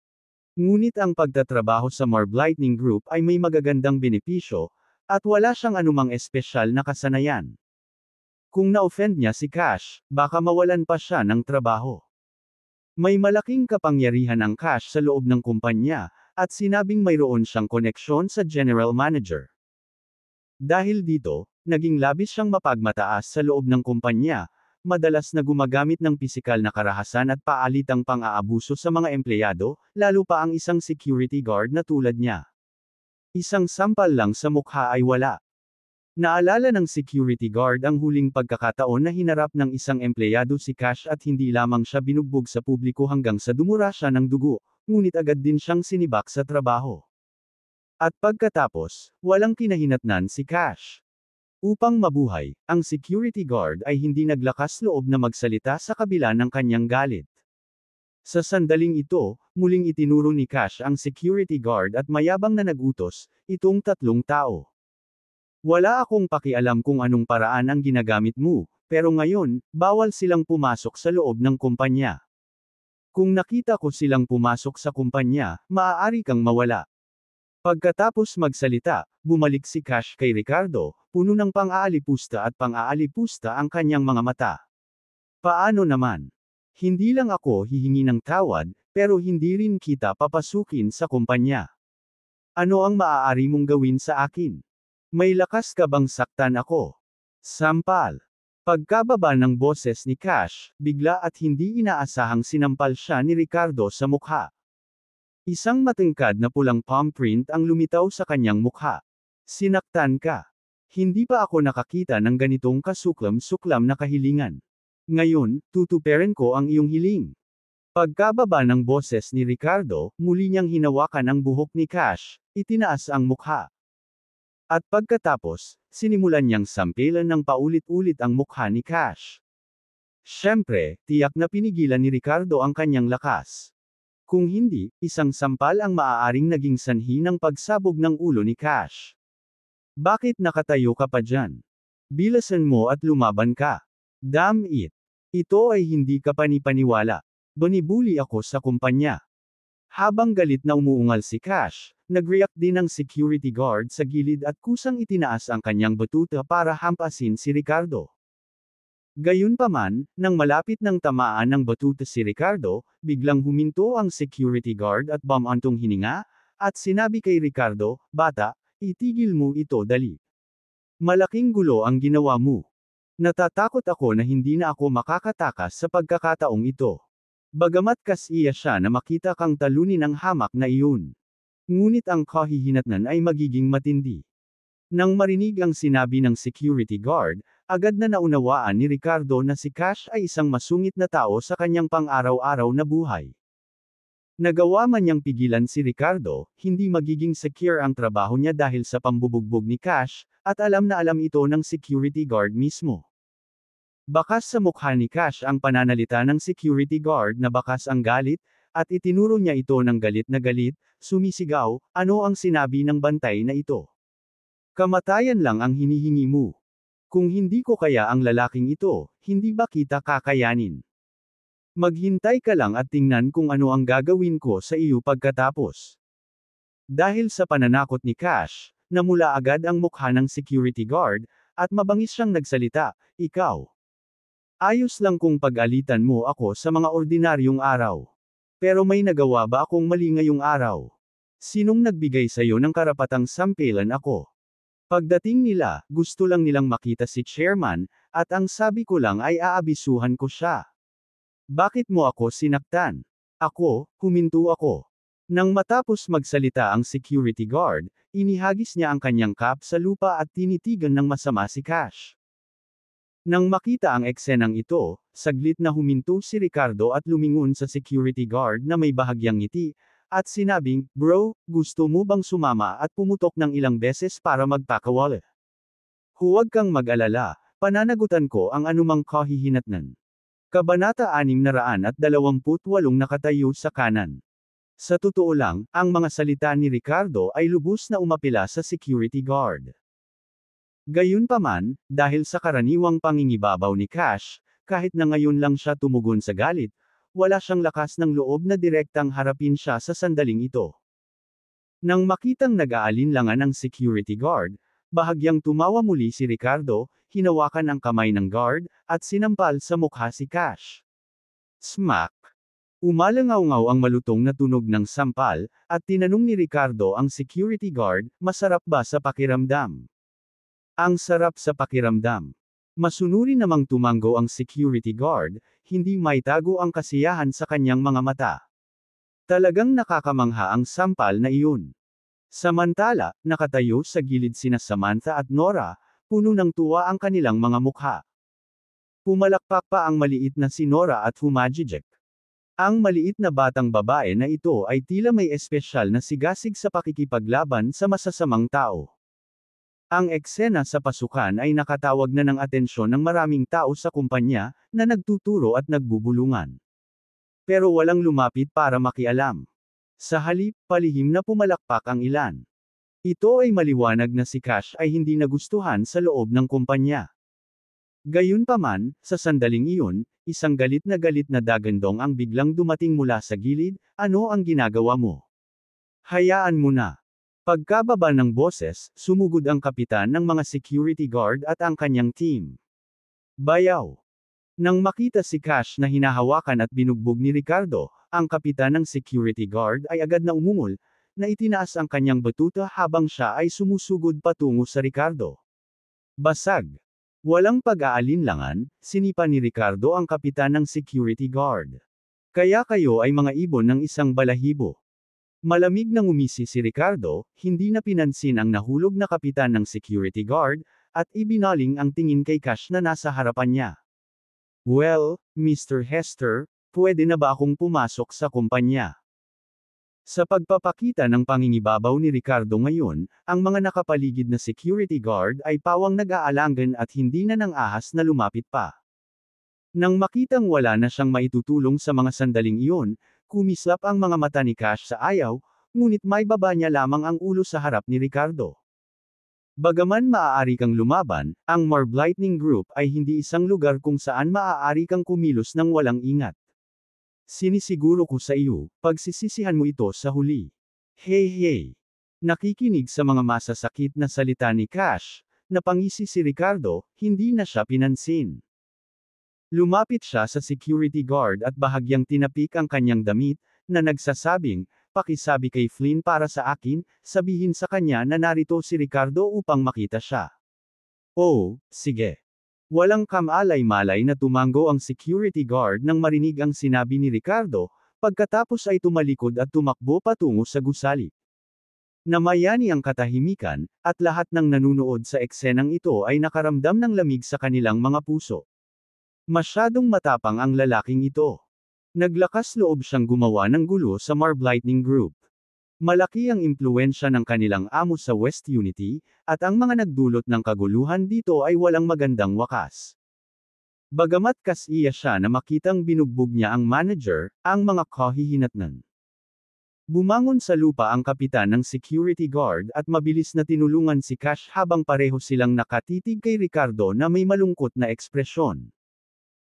Ngunit ang pagtatrabaho sa Marb Lightning Group ay may magagandang benepisyo, at wala siyang anumang espesyal na kasanayan. Kung na-offend niya si Cash, baka mawalan pa siya ng trabaho. May malaking kapangyarihan ang Cash sa loob ng kumpanya, at sinabing mayroon siyang koneksyon sa general manager. Dahil dito, naging labis siyang mapagmataas sa loob ng kumpanya, madalas na gumagamit ng pisikal na karahasan at paalitang pang-aabuso sa mga empleyado, lalo pa ang isang security guard na tulad niya. Isang sampal lang sa mukha ay wala. Naalala ng security guard ang huling pagkakataon na hinarap ng isang empleyado si Cash at hindi lamang siya binugbog sa publiko hanggang sa dumura siya ng dugo, ngunit agad din siyang sinibak sa trabaho. At pagkatapos, walang kinahinatnan si Cash. Upang mabuhay, ang security guard ay hindi naglakas loob na magsalita sa kabila ng kanyang galit. Sa sandaling ito, muling itinuro ni Cash ang security guard at mayabang na nagutos, itong 3 tao. Wala akong pakialam kung anong paraan ang ginagamit mo, pero ngayon, bawal silang pumasok sa loob ng kumpanya. Kung nakita ko silang pumasok sa kumpanya, maaari kang mawala. Pagkatapos magsalita, bumalik si Cash kay Ricardo, puno ng pang-aalipusta at pang-aalipusta ang kanyang mga mata. Paano naman? Hindi lang ako hihingi ng tawad, pero hindi rin kita papasukin sa kumpanya. Ano ang maaari mong gawin sa akin? May lakas ka bang saktan ako? Sampal. Pagkababa ng boses ni Cash, bigla at hindi inaasahang sinampal siya ni Ricardo sa mukha. Isang matingkad na pulang palm print ang lumitaw sa kanyang mukha. Sinaktan ka. Hindi pa ako nakakita ng ganitong kasuklam-suklam na kahilingan. Ngayon, tutuperin ko ang iyong hiling. Pagkababa ng boses ni Ricardo, muli niyang hinawakan ang buhok ni Cash, itinaas ang mukha. At pagkatapos, sinimulan niyang sampilan ng paulit-ulit ang mukha ni Cash. Siyempre, tiyak na pinigilan ni Ricardo ang kanyang lakas. Kung hindi, isang sampal ang maaaring naging sanhi ng pagsabog ng ulo ni Cash. Bakit nakatayo ka pa dyan? Bilasan mo at lumaban ka. Damn it. Ito ay hindi ka panipaniwala. Binibuli ako sa kumpanya. Habang galit na umuungal si Cash, nag-react din ang security guard sa gilid at kusang itinaas ang kanyang batuta para hampasin si Ricardo. Gayunpaman, nang malapit ng tamaan ng batuta si Ricardo, biglang huminto ang security guard at bumantong hininga, at sinabi kay Ricardo, "Bata, itigil mo ito dali. Malaking gulo ang ginawa mo. Natatakot ako na hindi na ako makakatakas sa pagkakataong ito." Bagamat kasiya siya na makita kang talunin ang hamak na iyon. Ngunit ang kahihinatnan ay magiging matindi. Nang marinig ang sinabi ng security guard, agad na naunawaan ni Ricardo na si Cash ay isang masungit na tao sa kanyang pang-araw-araw na buhay. Nagawa man niyang pigilan si Ricardo, hindi magiging secure ang trabaho niya dahil sa pambubugbog ni Cash, at alam na alam ito ng security guard mismo. Bakas sa mukha ni Cash ang pananalita ng security guard na bakas ang galit, at itinuro niya ito ng galit na galit, sumisigaw, "Ano ang sinabi ng bantay na ito? Kamatayan lang ang hinihingi mo. Kung hindi ko kaya ang lalaking ito, hindi ba kita kakayanin? Maghintay ka lang at tingnan kung ano ang gagawin ko sa iyo pagkatapos." Dahil sa pananakot ni Cash, namula agad ang mukha ng security guard, at mabangis siyang nagsalita, "Ikaw. Ayos lang kung pag-alitan mo ako sa mga ordinaryong araw. Pero may nagawa ba akong mali ngayong araw? Sinong nagbigay sa'yo ng karapatang sampilan ako? Pagdating nila, gusto lang nilang makita si chairman, at ang sabi ko lang ay aabisuhan ko siya. Bakit mo ako sinaktan? Ako, huminto ako." Nang matapos magsalita ang security guard, inihagis niya ang kanyang cap sa lupa at tinitigan ng masama si Cash. Nang makita ang eksenang ito, saglit na huminto si Ricardo at lumingon sa security guard na may bahagyang ngiti, at sinabing, "Bro, gusto mo bang sumama at pumutok ng ilang beses para magpakawala? Huwag kang mag-alala, pananagutan ko ang anumang kahihinatnan." Kabanata 628 nakatayo sa kanan. Sa totoo lang, ang mga salita ni Ricardo ay lubos na umapila sa security guard. Gayunpaman, dahil sa karaniwang pangingibabaw ni Cash, kahit na ngayon lang siya tumugon sa galit, wala siyang lakas ng loob na direktang harapin siya sa sandaling ito. Nang makitang nag-aalinlangan ang security guard, bahagyang tumawa muli si Ricardo, hinawakan ang kamay ng guard, at sinampal sa mukha si Cash. Smack! Umalangaw-ngaw ang malutong na tunog ng sampal, at tinanong ni Ricardo ang security guard, "Masarap ba sa pakiramdam?" "Ang sarap sa pakiramdam." Masunuri namang tumango ang security guard, hindi maitago ang kasiyahan sa kanyang mga mata. Talagang nakakamangha ang sampal na iyon. Samantala, nakatayo sa gilid sina Samantha at Nora, puno ng tuwa ang kanilang mga mukha. Pumalakpak pa ang maliit na si Nora at humajijek. Ang maliit na batang babae na ito ay tila may espesyal na sigasig sa pakikipaglaban sa masasamang tao. Ang eksena sa pasukan ay nakatawag na ng atensyon ng maraming tao sa kumpanya, na nagtuturo at nagbubulungan. Pero walang lumapit para makialam. Sa halip, palihim na pumalakpak ang ilan. Ito ay maliwanag na si Cash ay hindi nagustuhan sa loob ng kumpanya. Gayunpaman, sa sandaling iyon, isang galit na dagandong ang biglang dumating mula sa gilid, "Ano ang ginagawa mo? Hayaan mo na." Pagkababa ng boses, sumugod ang kapitan ng mga security guard at ang kanyang team. "Bayaw." Nang makita si Cash na hinahawakan at binugbog ni Ricardo, ang kapitan ng security guard ay agad na umungol, na itinaas ang kanyang batuta habang siya ay sumusugod patungo sa Ricardo. Basag. Walang pag-aalinlangan, sinipa ni Ricardo ang kapitan ng security guard. "Kaya kayo ay mga ibon ng isang balahibo." Malamig nang umisi si Ricardo, hindi na pinansin ang nahulog na kapitan ng security guard, at ibinaling ang tingin kay Cash na nasa harapan niya. "Well, Mr. Hester, pwede na ba akong pumasok sa kumpanya?" Sa pagpapakita ng pangingibabaw ni Ricardo ngayon, ang mga nakapaligid na security guard ay pawang nag-aalangan at hindi na nang ahas na lumapit pa. Nang makitang wala na siyang maitutulong sa mga sandaling iyon, Kumislap ang mga mata ni Cash sa ayaw, ngunit may baba niya lamang ang ulo sa harap ni Ricardo. Bagaman maaari kang lumaban, ang Marv Lightning Group ay hindi isang lugar kung saan maaari kang kumilos ng walang ingat. Sinisiguro ko sa iyo, pagsisisihan mo ito sa huli. Hey hey! Nakikinig sa mga masasakit na salita ni Cash, napangisi si Ricardo, hindi na siya pinansin. Lumapit siya sa security guard at bahagyang tinapik ang kanyang damit, na nagsasabing, "Pakisabi kay Flynn para sa akin, sabihin sa kanya na narito si Ricardo upang makita siya." "Oh, sige." Walang kamalay-malay na tumango ang security guard nang marinig ang sinabi ni Ricardo, pagkatapos ay tumalikod at tumakbo patungo sa gusali. Namayani ang katahimikan, at lahat ng nanunood sa eksenang ito ay nakaramdam ng lamig sa kanilang mga puso. Masyadong matapang ang lalaking ito. Naglakas loob siyang gumawa ng gulo sa Marv Lightning Group. Malaki ang impluwensya ng kanilang amo sa West Unity, at ang mga nagdulot ng kaguluhan dito ay walang magandang wakas. Bagamat kasiya siya na makitang binugbog niya ang manager, ang mga kahihinatnan. Bumangon sa lupa ang kapitan ng security guard at mabilis na tinulungan si Cash habang pareho silang nakatitig kay Ricardo na may malungkot na ekspresyon.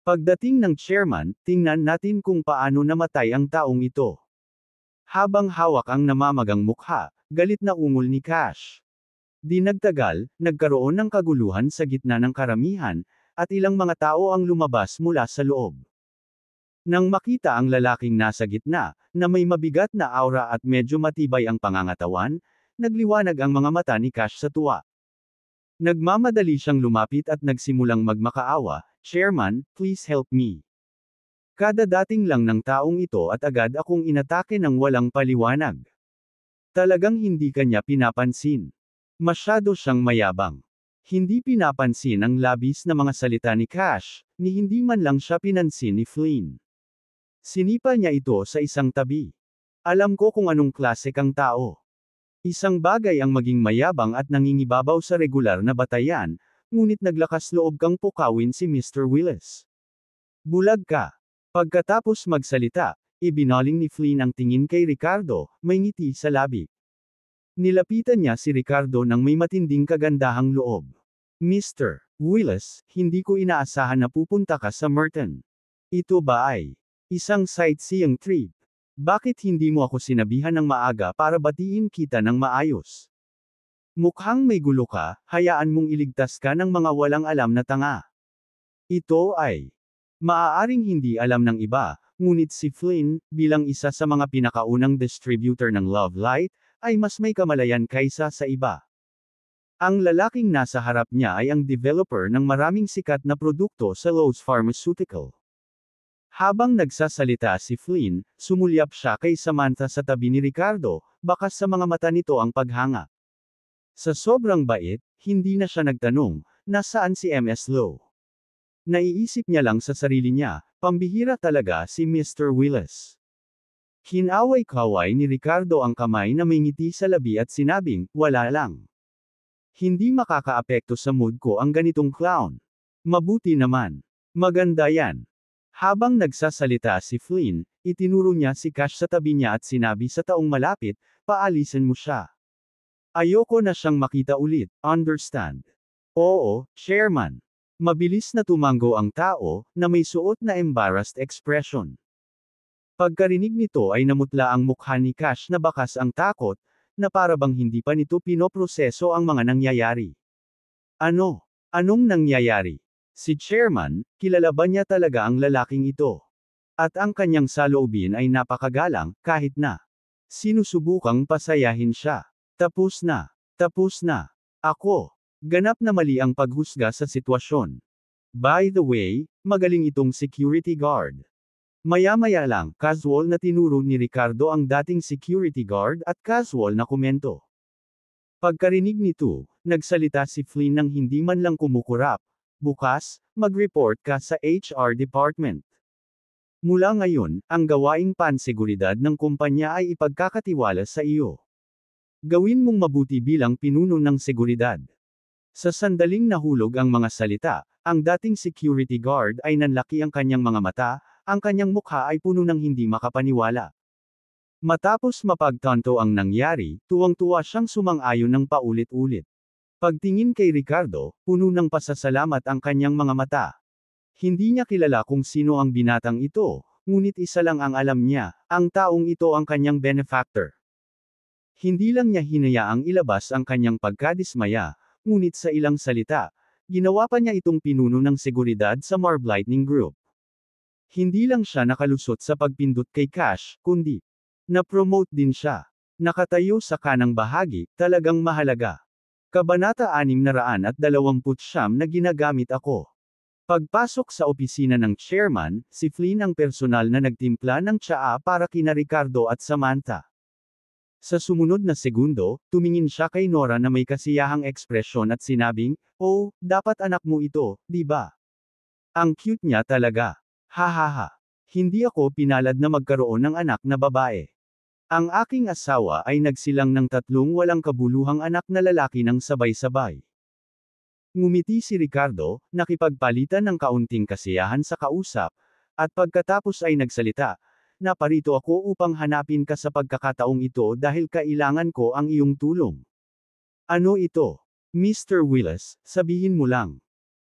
Pagdating ng chairman, tingnan natin kung paano namatay ang taong ito. Habang hawak ang namamagang mukha, galit na ungol ni Cash. Di nagtagal, nagkaroon ng kaguluhan sa gitna ng karamihan, at ilang mga tao ang lumabas mula sa loob. Nang makita ang lalaking nasa gitna, na may mabigat na aura at medyo matibay ang pangangatawan, nagliwanag ang mga mata ni Cash sa tuwa. Nagmamadali siyang lumapit at nagsimulang magmakaawa, "Chairman, please help me." Kadadating lang ng taong ito at agad akong inatake ng walang paliwanag. Talagang hindi kanya pinapansin. Masyado siyang mayabang. Hindi pinapansin ang labis na mga salita ni Cash, ni hindi man lang siya pinansin ni Flynn. Sinipa niya ito sa isang tabi. "Alam ko kung anong klase kang tao. Isang bagay ang maging mayabang at nangingibabaw sa regular na batayan, ngunit naglakas loob kang pukawin si Mr. Willis. Bulag ka." Pagkatapos magsalita, ibinaling ni Flynn ang tingin kay Ricardo, may ngiti sa labi. Nilapitan niya si Ricardo ng may matinding kagandahang loob. "Mr. Willis, hindi ko inaasahan na pupunta ka sa Merton. Ito ba ay isang sightseeing trip? Bakit hindi mo ako sinabihan ng maaga para batiin kita ng maayos? Mukhang may gulo ka, hayaan mong iligtas ka ng mga walang alam na tanga." Ito ay maaaring hindi alam ng iba, ngunit si Flynn, bilang isa sa mga pinakaunang distributor ng Love Light, ay mas may kamalayan kaysa sa iba. Ang lalaking nasa harap niya ay ang developer ng maraming sikat na produkto sa Lowe's Pharmaceutical. Habang nagsasalita si Flynn, sumulyap siya kay Samantha sa tabi ni Ricardo, bakas sa mga mata nito ang paghanga. Sa sobrang bait, hindi na siya nagtanong, "Nasaan si Ms. Lowe?" Naiisip niya lang sa sarili niya, pambihira talaga si Mr. Willis. Kinaway-kaway ni Ricardo ang kamay na may ngiti sa labi at sinabing, "Wala lang. Hindi makakaapekto sa mood ko ang ganitong clown. Mabuti naman. Maganda yan." Habang nagsasalita si Flynn, itinuro niya si Cash sa tabi niya at sinabi sa taong malapit, "Paalisin mo siya. Ayoko na siyang makita ulit, understand?" "Oo, Chairman." Mabilis na tumango ang tao, na may suot na embarrassed expression. Pagkarinig nito ay namutla ang mukha ni Cash na bakas ang takot, na parabang hindi pa nito pinoproseso ang mga nangyayari. "Ano? Anong nangyayari?" Si Chairman, kilala ba niya talaga ang lalaking ito? At ang kanyang saloobin ay napakagalang, kahit na sinusubukang pasayahin siya. Tapos na. Tapos na. Ako. Ganap na mali ang paghusga sa sitwasyon. By the way, magaling itong security guard. Maya-maya lang, casual na tinuro ni Ricardo ang dating security guard at casual na komento. Pagkarinig nito, nagsalita si Flynn nang hindi man lang kumukurap. "Bukas, mag-report ka sa HR department. Mula ngayon, ang gawaing panseguridad ng kumpanya ay ipagkakatiwala sa iyo. Gawin mong mabuti bilang pinuno ng seguridad." Sa sandaling nahulog ang mga salita, ang dating security guard ay nanlaki ang kanyang mga mata, ang kanyang mukha ay puno ng hindi makapaniwala. Matapos mapagtanto ang nangyari, tuwang-tuwa siyang sumang-ayon ng paulit-ulit. Pagtingin kay Ricardo, puno ng pasasalamat ang kanyang mga mata. Hindi niya kilala kung sino ang binatang ito, ngunit isa lang ang alam niya, ang taong ito ang kanyang benefactor. Hindi lang niya hinayaang ilabas ang kanyang pagkadismaya, ngunit sa ilang salita, ginawa pa niya itong pinuno ng seguridad sa Marv Lightning Group. Hindi lang siya nakalusot sa pagpindot kay Cash, kundi na-promote din siya. Nakatayo sa kanang bahagi, talagang mahalaga. Kabanata 629 na ginagamit ako. Pagpasok sa opisina ng chairman, si Flynn ang personal na nagtimpla ng tsaa para kina Ricardo at Samantha. Sa sumunod na segundo, tumingin siya kay Nora na may kasiyahang ekspresyon at sinabing, "Oh, dapat anak mo ito, di ba? Ang cute niya talaga. Hahaha. Hindi ako pinalad na magkaroon ng anak na babae. Ang aking asawa ay nagsilang ng 3 walang kabuluhang anak na lalaki ng sabay-sabay." Ngumiti si Ricardo, nakipagpalitan ng kaunting kasiyahan sa kausap, at pagkatapos ay nagsalita, "Naparito ako upang hanapin ka sa pagkakataong ito dahil kailangan ko ang iyong tulong." "Ano ito? Mr. Willis, sabihin mo lang."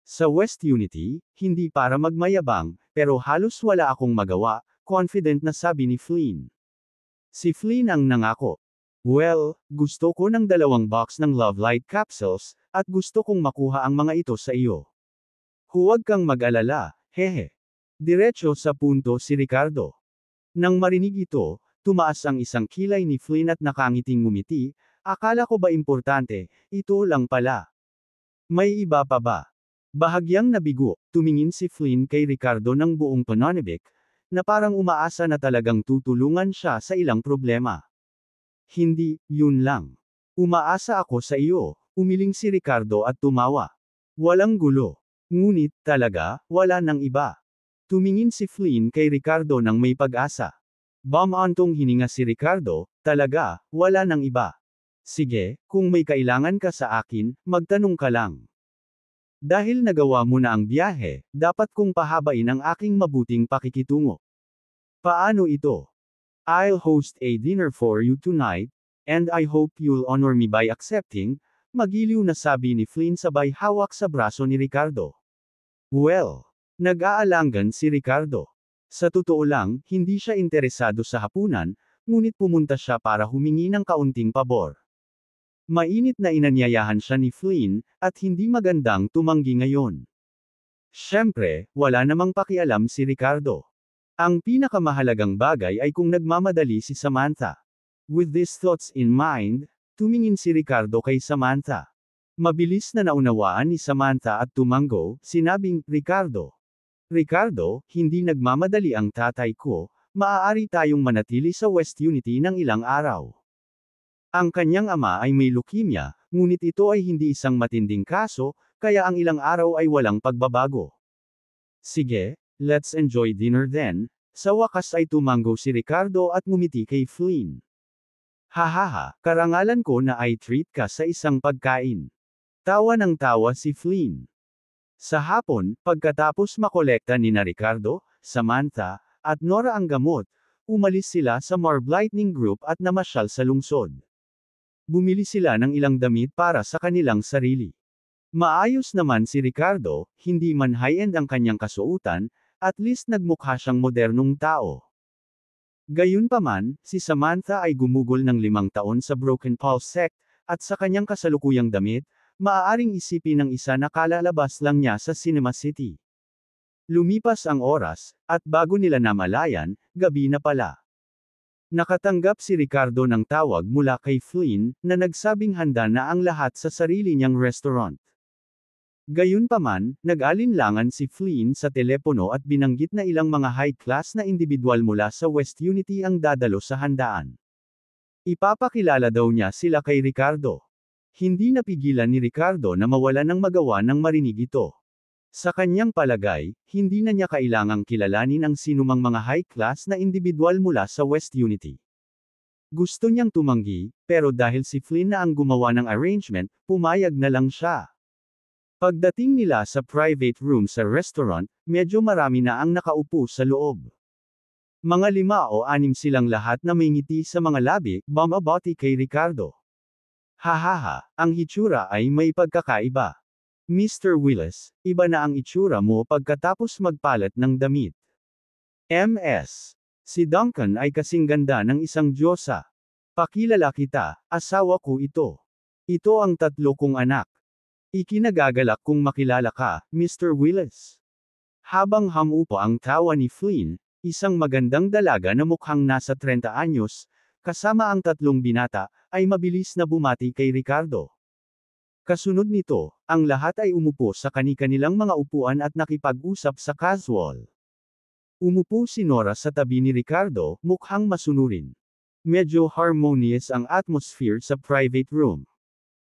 Sa West Unity, hindi para magmayabang, pero halos wala akong magawa, confident na sabi ni Flynn. Si Flynn ang nangako. "Well, gusto ko ng 2 box ng Love Light capsules, at gusto kong makuha ang mga ito sa iyo. Huwag kang mag-alala, hehe." Diretso sa punto si Ricardo. Nang marinig ito, tumaas ang isang kilay ni Flynn at nakangiting ngumiti, "Akala ko ba importante, ito lang pala. May iba pa ba?" Bahagyang nabigo, tumingin si Flynn kay Ricardo ng buong pananabik, na parang umaasa na talagang tutulungan siya sa ilang problema. "Hindi, yun lang. Umaasa ako sa iyo," umiling si Ricardo at tumawa. Walang gulo. Ngunit, talaga, wala nang iba. Tumingin si Flynn kay Ricardo ng may pag-asa. Bumantong hininga si Ricardo, "Talaga, wala nang iba. Sige, kung may kailangan ka sa akin, magtanong ka lang. Dahil nagawa mo na ang biyahe, dapat kong pahabain ang aking mabuting pakikitungo." "Paano ito?" "I'll host a dinner for you tonight, and I hope you'll honor me by accepting," magiliw na sabi ni Flynn sabay hawak sa braso ni Ricardo. Well, nag-aalangan si Ricardo. Sa totoo lang, hindi siya interesado sa hapunan, ngunit pumunta siya para humingi ng kaunting pabor. Mainit na inanyayahan siya ni Flynn, at hindi magandang tumanggi ngayon. Siyempre, wala namang pakialam si Ricardo. Ang pinakamahalagang bagay ay kung nagmamadali si Samantha. With these thoughts in mind, tumingin si Ricardo kay Samantha. Mabilis na naunawaan ni Samantha at tumango, sinabing, "Ricardo. Ricardo, hindi nagmamadali ang tatay ko, maaari tayong manatili sa West Unity ng ilang araw. Ang kanyang ama ay may leukemia, ngunit ito ay hindi isang matinding kaso, kaya ang ilang araw ay walang pagbabago. Sige, let's enjoy dinner then." Sa wakas ay tumango si Ricardo at ngumiti kay Flynn. "Hahaha, karangalan ko na ay treat ka sa isang pagkain." Tawa ng tawa si Flynn. Sa hapon, pagkatapos makolekta ni na Ricardo, Samantha, at Nora ang gamot, umalis sila sa Marv Lightning Group at namasyal sa lungsod. Bumili sila ng ilang damit para sa kanilang sarili. Maayos naman si Ricardo, hindi man high-end ang kanyang kasuotan, at least nagmukha siyang modernong tao. Gayunpaman, si Samantha ay gumugol ng 5 taon sa Broken Pulse sect, at sa kanyang kasalukuyang damit, maaaring isipin ng isa na kalalabas lang niya sa Cinema City. Lumipas ang oras, at bago nila namalayan, gabi na pala. Nakatanggap si Ricardo ng tawag mula kay Flynn, na nagsabing handa na ang lahat sa sarili niyang restaurant. Gayunpaman, nag-alinlangan si Flynn sa telepono at binanggit na ilang mga high-class na individual mula sa West Unity ang dadalo sa handaan. Ipapakilala daw niya sila kay Ricardo. Hindi napigilan ni Ricardo na mawala ng magawa nang marinig ito. Sa kanyang palagay, hindi na niya kailangang kilalanin ang sinumang mga high-class na individual mula sa West Unity. Gusto niyang tumanggi, pero dahil si Flynn na ang gumawa ng arrangement, pumayag na lang siya. Pagdating nila sa private room sa restaurant, medyo marami na ang nakaupo sa loob. Mga 5 o 6 silang lahat na may ngiti sa mga labi, bumabati kay Ricardo. Hahaha, ang hitsura ay may pagkakaiba. Mr. Willis, iba na ang itsura mo pagkatapos magpalit ng damit. MS. Si Duncan ay kasing ganda ng isang diyosa. Pakilala kita, asawa ko ito. Ito ang 3 kong anak. Ikinagagalak kung makilala ka, Mr. Willis. Habang hamupa ang tawa ni Flynn, isang magandang dalaga na mukhang nasa 30 anyos, kasama ang 3 binata, ay mabilis na bumati kay Ricardo. Kasunod nito, ang lahat ay umupo sa kani-kanilang mga upuan at nakipag-usap sa casual. Umupo si Nora sa tabi ni Ricardo, mukhang masunurin. Medyo harmonious ang atmosphere sa private room.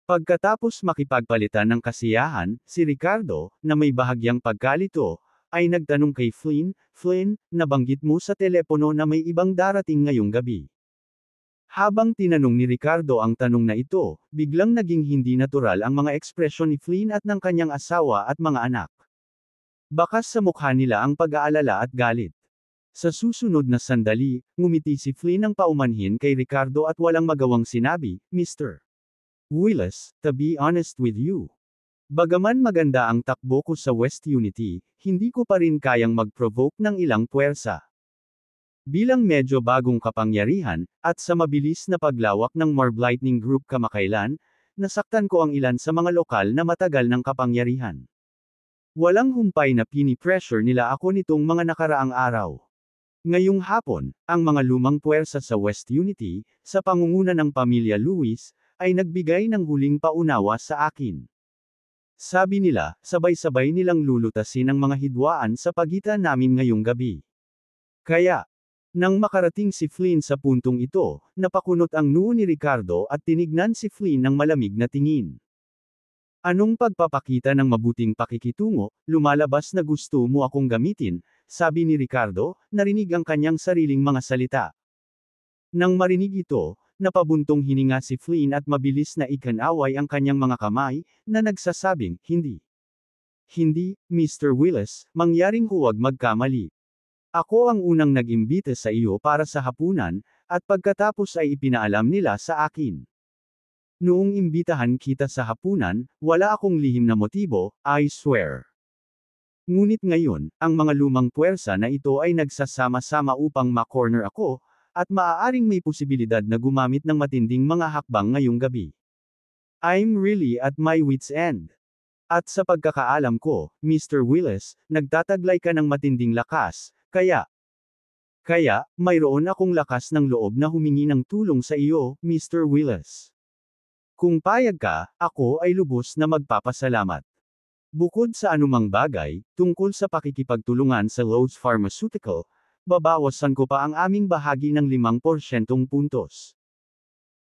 Pagkatapos makipagpalitan ng kasiyahan, si Ricardo, na may bahagyang pagkalito, ay nagtanong kay Flynn, Flynn, nabanggit mo sa telepono na may ibang darating ngayong gabi. Habang tinanong ni Ricardo ang tanong na ito, biglang naging hindi natural ang mga ekspresyon ni Flynn at ng kanyang asawa at mga anak. Bakas sa mukha nila ang pag-aalala at galit. Sa susunod na sandali, ngumiti si Flynn ng paumanhin kay Ricardo at walang magawang sinabi, Mr. Willis, to be honest with you. Bagaman maganda ang takbo ko sa West Unity, hindi ko pa rin kayang mag-provoke ng ilang puwersa. Bilang medyo bagong kapangyarihan, at sa mabilis na paglawak ng Marv Lightning Group kamakailan, nasaktan ko ang ilan sa mga lokal na matagal ng kapangyarihan. Walang humpay na pini-pressure nila ako nitong mga nakaraang araw. Ngayong hapon, ang mga lumang puwersa sa West Unity, sa pangunguna ng pamilya Lewis, ay nagbigay ng huling paunawa sa akin. Sabi nila, sabay-sabay nilang lulutasin ang mga hidwaan sa pagitan namin ngayong gabi. Kaya, nang makarating si Flynn sa puntong ito, napakunot ang noo ni Ricardo at tinignan si Flynn ng malamig na tingin. Anong pagpapakita ng mabuting pakikitungo, lumalabas na gusto mo akong gamitin, sabi ni Ricardo, narinig ang kanyang sariling mga salita. Nang marinig ito, napabuntong hininga si Flynn at mabilis na ikanaway ang kanyang mga kamay, na nagsasabing, hindi. Hindi, Mr. Willis, mangyaring huwag magkamali. Ako ang unang nag-imbita sa iyo para sa hapunan, at pagkatapos ay ipinaalam nila sa akin. Noong imbitahan kita sa hapunan, wala akong lihim na motibo, I swear. Ngunit ngayon, ang mga lumang puwersa na ito ay nagsasama-sama upang ma-corner ako, at maaaring may posibilidad na gumamit ng matinding mga hakbang ngayong gabi. I'm really at my wit's end. At sa pagkakaalam ko, Mr. Willis, nagtataglay ka ng matinding lakas, kaya, mayroon akong lakas ng loob na humingi ng tulong sa iyo, Mr. Willis. Kung payag ka, ako ay lubos na magpapasalamat. Bukod sa anumang bagay, tungkol sa pakikipagtulungan sa Lowe's Pharmaceutical, babawasan ko pa ang aming bahagi ng 5% puntos.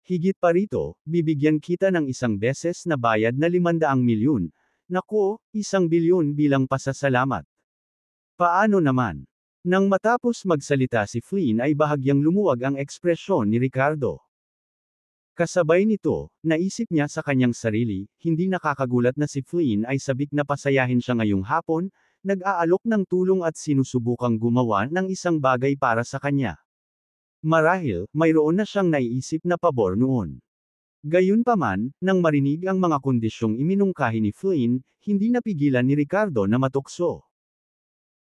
Higit pa rito, bibigyan kita ng 1 beses na bayad na 500 milyon. Nako, 1 bilyon bilang pasasalamat. Paano naman? Nang matapos magsalita si Flynn ay bahagyang lumuwag ang ekspresyon ni Ricardo. Kasabay nito, naisip niya sa kanyang sarili, hindi nakakagulat na si Flynn ay sabik na pasayahin siya ngayong hapon, nag-aalok ng tulong at sinusubukang gumawa ng isang bagay para sa kanya. Marahil, mayroon na siyang naiisip na pabor noon. Gayunpaman, nang marinig ang mga kondisyong iminungkahi ni Flynn, hindi napigilan ni Ricardo na matukso.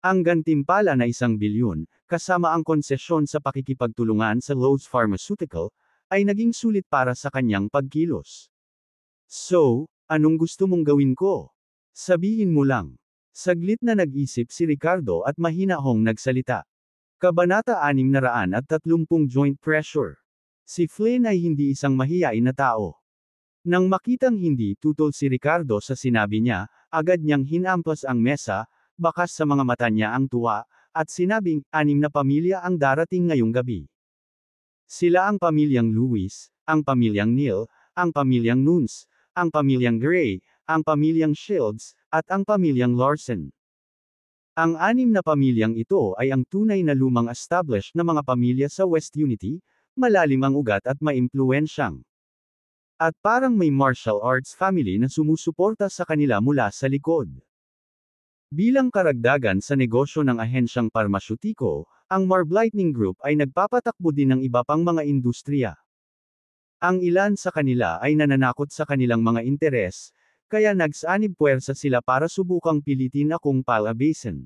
Ang gantimpala na 1 bilyon, kasama ang konsesyon sa pakikipagtulungan sa Lowe's Pharmaceutical, ay naging sulit para sa kanyang pagkilos. So, anong gusto mong gawin ko? Sabihin mo lang. Saglit na nag-isip si Ricardo at mahinahong nagsalita. Kabanata 630 Joint Pressure. Si Flynn ay hindi isang mahiyain na tao. Nang makitang hindi tutol si Ricardo sa sinabi niya, agad niyang hinampas ang mesa, bakas sa mga mata niya ang tuwa, at sinabing, 6 na pamilya ang darating ngayong gabi. Sila ang pamilyang Lewis, ang pamilyang Neal, ang pamilyang Nunes, ang pamilyang Gray, ang pamilyang Shields, at ang pamilyang Larson. Ang 6 na pamilyang ito ay ang tunay na lumang established na mga pamilya sa West Unity, malalim ang ugat at maimpluwensyang. At parang may martial arts family na sumusuporta sa kanila mula sa likod. Bilang karagdagan sa negosyo ng ahensyang parmasyutiko, ang Marb Lightning Group ay nagpapatakbo din ng iba pang mga industriya. Ang ilan sa kanila ay nananakot sa kanilang mga interes, kaya nagsanib puwersa sila para subukang pilitin akong palabasin.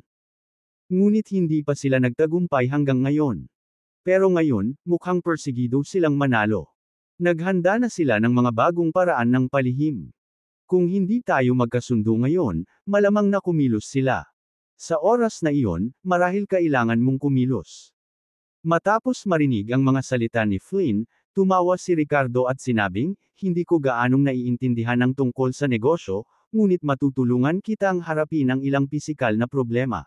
Ngunit hindi pa sila nagtagumpay hanggang ngayon. Pero ngayon, mukhang persigido silang manalo. Naghanda na sila ng mga bagong paraan ng palihim. Kung hindi tayo magkasundo ngayon, malamang na kumilos sila. Sa oras na iyon, marahil kailangan mong kumilos. Matapos marinig ang mga salita ni Flynn, tumawa si Ricardo at sinabing, hindi ko gaanong naiintindihan ang tungkol sa negosyo, ngunit matutulungan kita ang harapin ang ilang pisikal na problema.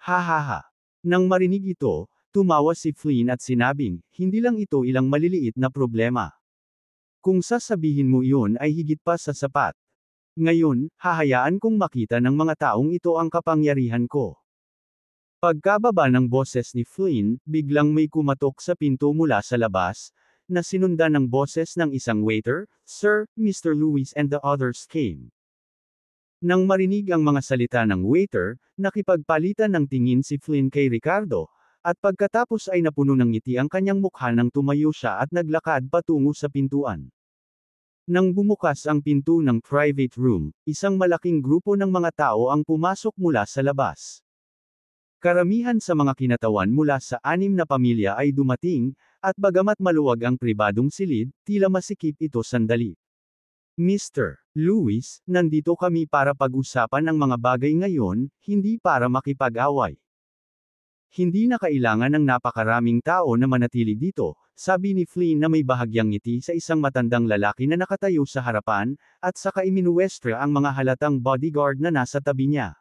Ha ha ha. Nang marinig ito, tumawa si Flynn at sinabing, hindi lang ito ilang maliliit na problema. Kung sasabihin mo iyon ay higit pa sa sapat. Ngayon, hahayaan kong makita ng mga taong ito ang kapangyarihan ko. Pagkababa ng boses ni Flynn, biglang may kumatok sa pinto mula sa labas, na sinundan ng boses ng isang waiter, "Sir, Mr. Lewis and the others came." Nang marinig ang mga salita ng waiter, nakipagpalitan ng tingin si Flynn kay Ricardo, at pagkatapos ay napuno ng ngiti ang kanyang mukha nang tumayo siya at naglakad patungo sa pintuan. Nang bumukas ang pinto ng private room, isang malaking grupo ng mga tao ang pumasok mula sa labas. Karamihan sa mga kinatawan mula sa 6 na pamilya ay dumating, at bagamat maluwag ang pribadong silid, tila masikip ito sandali. Mr. Lewis, nandito kami para pag-usapan ang mga bagay ngayon, hindi para makipag-away. Hindi na kailangan ng napakaraming tao na manatili dito, sabi ni Flynn na may bahagyang ngiti sa isang matandang lalaki na nakatayo sa harapan, at saka iminuwestra ang mga halatang bodyguard na nasa tabi niya.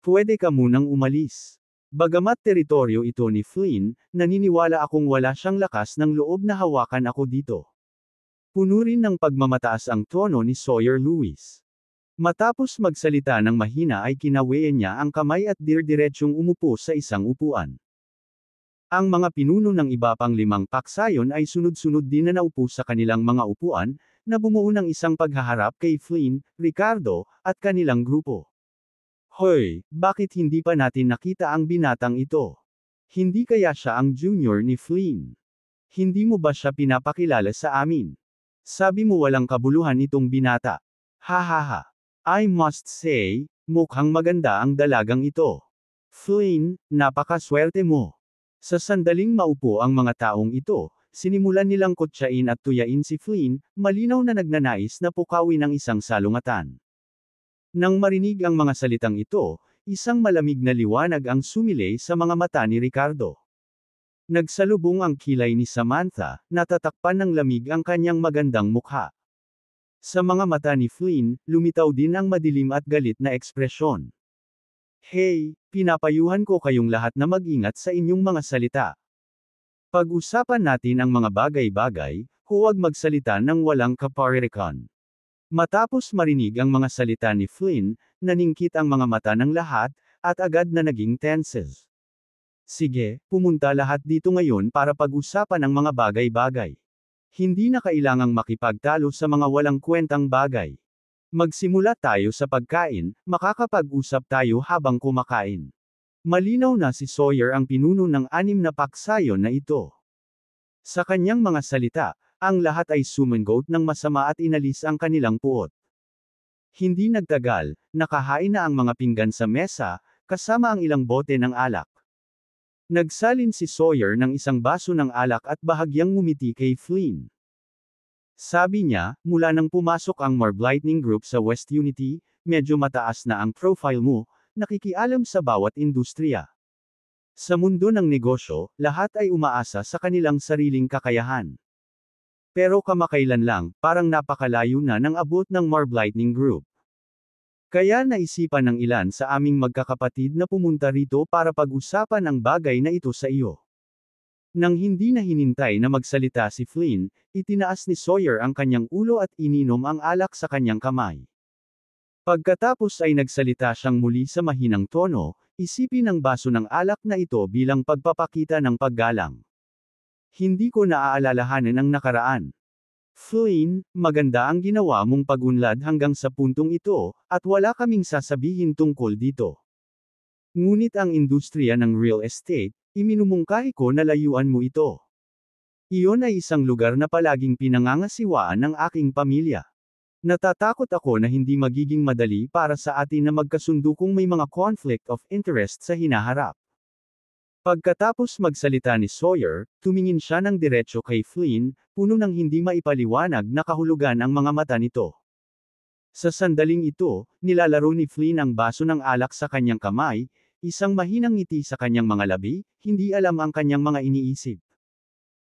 Pwede ka munang umalis. Bagamat teritoryo ito ni Flynn, naniniwala akong wala siyang lakas ng loob na hawakan ako dito. Puno rin ng pagmamataas ang tono ni Sawyer Lewis. Matapos magsalita ng mahina ay kinawean niya ang kamay at dirdiretsong umupo sa isang upuan. Ang mga pinuno ng iba pang 5 paksayon ay sunod-sunod din na naupo sa kanilang mga upuan, na bumuo ng isang paghaharap kay Flynn, Ricardo, at kanilang grupo. Hoy, bakit hindi pa natin nakita ang binatang ito? Hindi kaya siya ang junior ni Flynn? Hindi mo ba siya pinapakilala sa amin? Sabi mo walang kabuluhan itong binata. Ha ha ha. I must say, mukhang maganda ang dalagang ito. Flynn, napakaswerte mo. Sa sandaling maupo ang mga taong ito, sinimulan nilang kutsain at tuyain si Flynn, malinaw na nagnanais na pukawin ang isang salungatan. Nang marinig ang mga salitang ito, isang malamig na liwanag ang sumilay sa mga mata ni Ricardo. Nagsalubong ang kilay ni Samantha, natatakpan ng lamig ang kanyang magandang mukha. Sa mga mata ni Flynn, lumitaw din ang madilim at galit na ekspresyon. Hey, pinapayuhan ko kayong lahat na mag-ingat sa inyong mga salita. Pag-usapan natin ang mga bagay-bagay, huwag magsalita ng walang kaparirikan. Matapos marinig ang mga salita ni Flynn, naningkit ang mga mata ng lahat, at agad na naging tenses. Sige, pumunta lahat dito ngayon para pag-usapan ang mga bagay-bagay. Hindi na kailangang makipagtalo sa mga walang kwentang bagay. Magsimula tayo sa pagkain, makakapag-usap tayo habang kumakain. Malinaw na si Sawyer ang pinuno ng 6 na paksayon na ito. Sa kanyang mga salita, ang lahat ay sumangot ng masama at inalis ang kanilang puot. Hindi nagtagal, nakahain na ang mga pinggan sa mesa, kasama ang ilang bote ng alak. Nagsalin si Sawyer ng isang baso ng alak at bahagyang ngumiti kay Flynn. Sabi niya, mula nang pumasok ang Marb Lightning Group sa West Unity, medyo mataas na ang profile mo, nakikialam sa bawat industriya. Sa mundo ng negosyo, lahat ay umaasa sa kanilang sariling kakayahan. Pero kamakailan lang, parang napakalayo na ng abot ng Marb Lightning Group. Kaya naisipan ng ilan sa aming magkakapatid na pumunta rito para pag-usapan ang bagay na ito sa iyo. Nang hindi na hinintay na magsalita si Flynn, itinaas ni Sawyer ang kanyang ulo at ininom ang alak sa kanyang kamay. Pagkatapos ay nagsalita siyang muli sa mahinang tono, isipin ang baso ng alak na ito bilang pagpapakita ng paggalang. Hindi ko naaalalahanin ang nakaraan. Flynn, maganda ang ginawa mong pagunlad hanggang sa puntong ito, at wala kaming sasabihin tungkol dito. Ngunit ang industriya ng real estate, iminumungkahi ko na layuan mo ito. Iyon ay isang lugar na palaging pinangangasiwaan ng aking pamilya. Natatakot ako na hindi magiging madali para sa atin na magkasundo kung may mga conflict of interest sa hinaharap. Pagkatapos magsalita ni Sawyer, tumingin siya ng diretso kay Flynn, puno ng hindi maipaliwanag na kahulugan ang mga mata nito. Sa sandaling ito, nilalaro ni Flynn ang baso ng alak sa kanyang kamay, isang mahinang ngiti sa kanyang mga labi, hindi alam ang kanyang mga iniisip.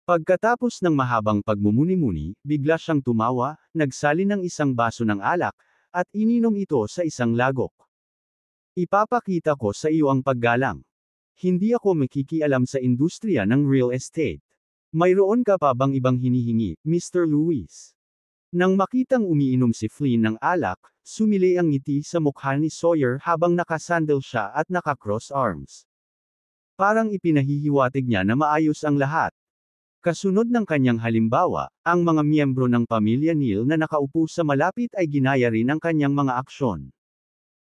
Pagkatapos ng mahabang pagmumuni-muni, bigla siyang tumawa, nagsalin ng isang baso ng alak, at ininom ito sa isang lagok. Ipapakita ko sa iyo ang paggalang. Hindi ako makikialam sa industriya ng real estate. Mayroon ka pa bang ibang hinihingi, Mr. Lewis? Nang makitang umiinom si Flynn ng alak, sumili ang ngiti sa mukha ni Sawyer habang nakasandal siya at naka-cross arms. Parang ipinahihiwatig niya na maayos ang lahat. Kasunod ng kanyang halimbawa, ang mga miyembro ng pamilya Neal na nakaupo sa malapit ay ginaya rin ang kanyang mga aksyon.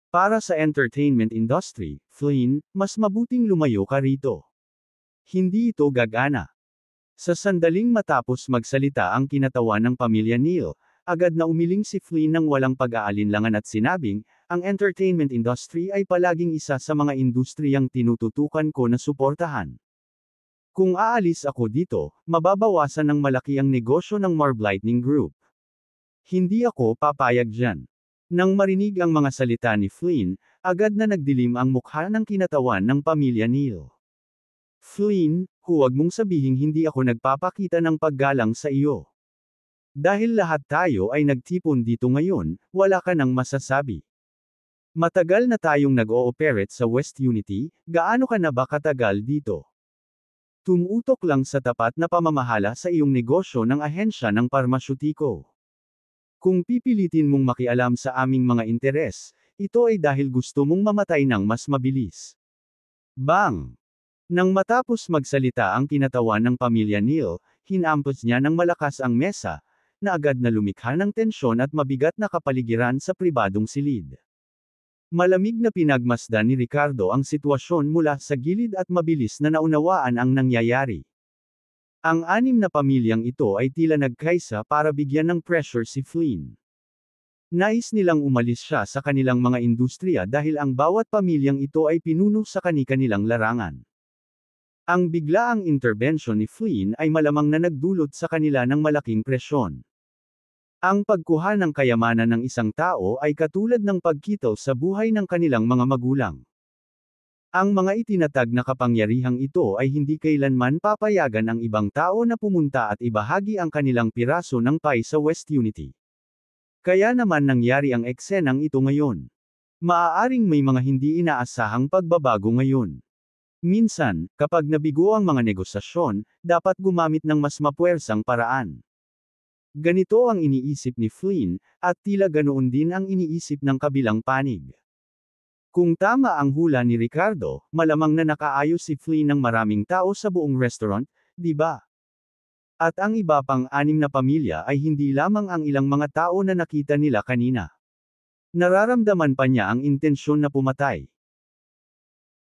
Para sa entertainment industry, Flynn, mas mabuting lumayo ka rito. Hindi ito gagana. Sa sandaling matapos magsalita ang kinatawan ng pamilya Neal, agad na umiling si Flynn ng walang pag-aalinlangan at sinabing, ang entertainment industry ay palaging isa sa mga industriyang tinututukan ko na suportahan. Kung aalis ako dito, mababawasan ng malaki ang negosyo ng Marv Lightning Group. Hindi ako papayag dyan. Nang marinig ang mga salita ni Flynn, agad na nagdilim ang mukha ng kinatawan ng pamilya Neal. Flynn, huwag mong sabihing hindi ako nagpapakita ng paggalang sa iyo. Dahil lahat tayo ay nagtipon dito ngayon, wala ka nang masasabi. Matagal na tayong nag-ooperate sa West Unity, gaano ka na ba katagal dito? Tumutok lang sa tapat na pamamahala sa iyong negosyo ng ahensya ng parmasyutiko. Kung pipilitin mong makialam sa aming mga interes, ito ay dahil gusto mong mamatay ng mas mabilis. Bang! Nang matapos magsalita ang kinatawan ng pamilya Neal, hinampos niya ng malakas ang mesa, na agad na lumikha ng tensyon at mabigat na kapaligiran sa pribadong silid. Malamig na pinagmasdan ni Ricardo ang sitwasyon mula sa gilid at mabilis na naunawaan ang nangyayari. Ang anim na pamilyang ito ay tila nagkaisa para bigyan ng pressure si Flynn. Nais nilang umalis siya sa kanilang mga industriya dahil ang bawat pamilyang ito ay pinuno sa kani-kanilang larangan. Ang biglaang intervention ni Flynn ay malamang na nagdulot sa kanila ng malaking presyon. Ang pagkuha ng kayamanan ng isang tao ay katulad ng pagkitol sa buhay ng kanilang mga magulang. Ang mga itinatag na kapangyarihang ito ay hindi kailanman papayagan ang ibang tao na pumunta at ibahagi ang kanilang piraso ng pie sa West Unity. Kaya naman nangyari ang eksenang ito ngayon. Maaaring may mga hindi inaasahang pagbabago ngayon. Minsan, kapag nabigo ang mga negosasyon, dapat gumamit ng mas mapuwersang paraan. Ganito ang iniisip ni Flynn, at tila ganoon din ang iniisip ng kabilang panig. Kung tama ang hula ni Ricardo, malamang na nakaayos si Flynn ng maraming tao sa buong restaurant, di ba? At ang iba pang anim na pamilya ay hindi lamang ang ilang mga tao na nakita nila kanina. Nararamdaman pa niya ang intensyon na pumatay.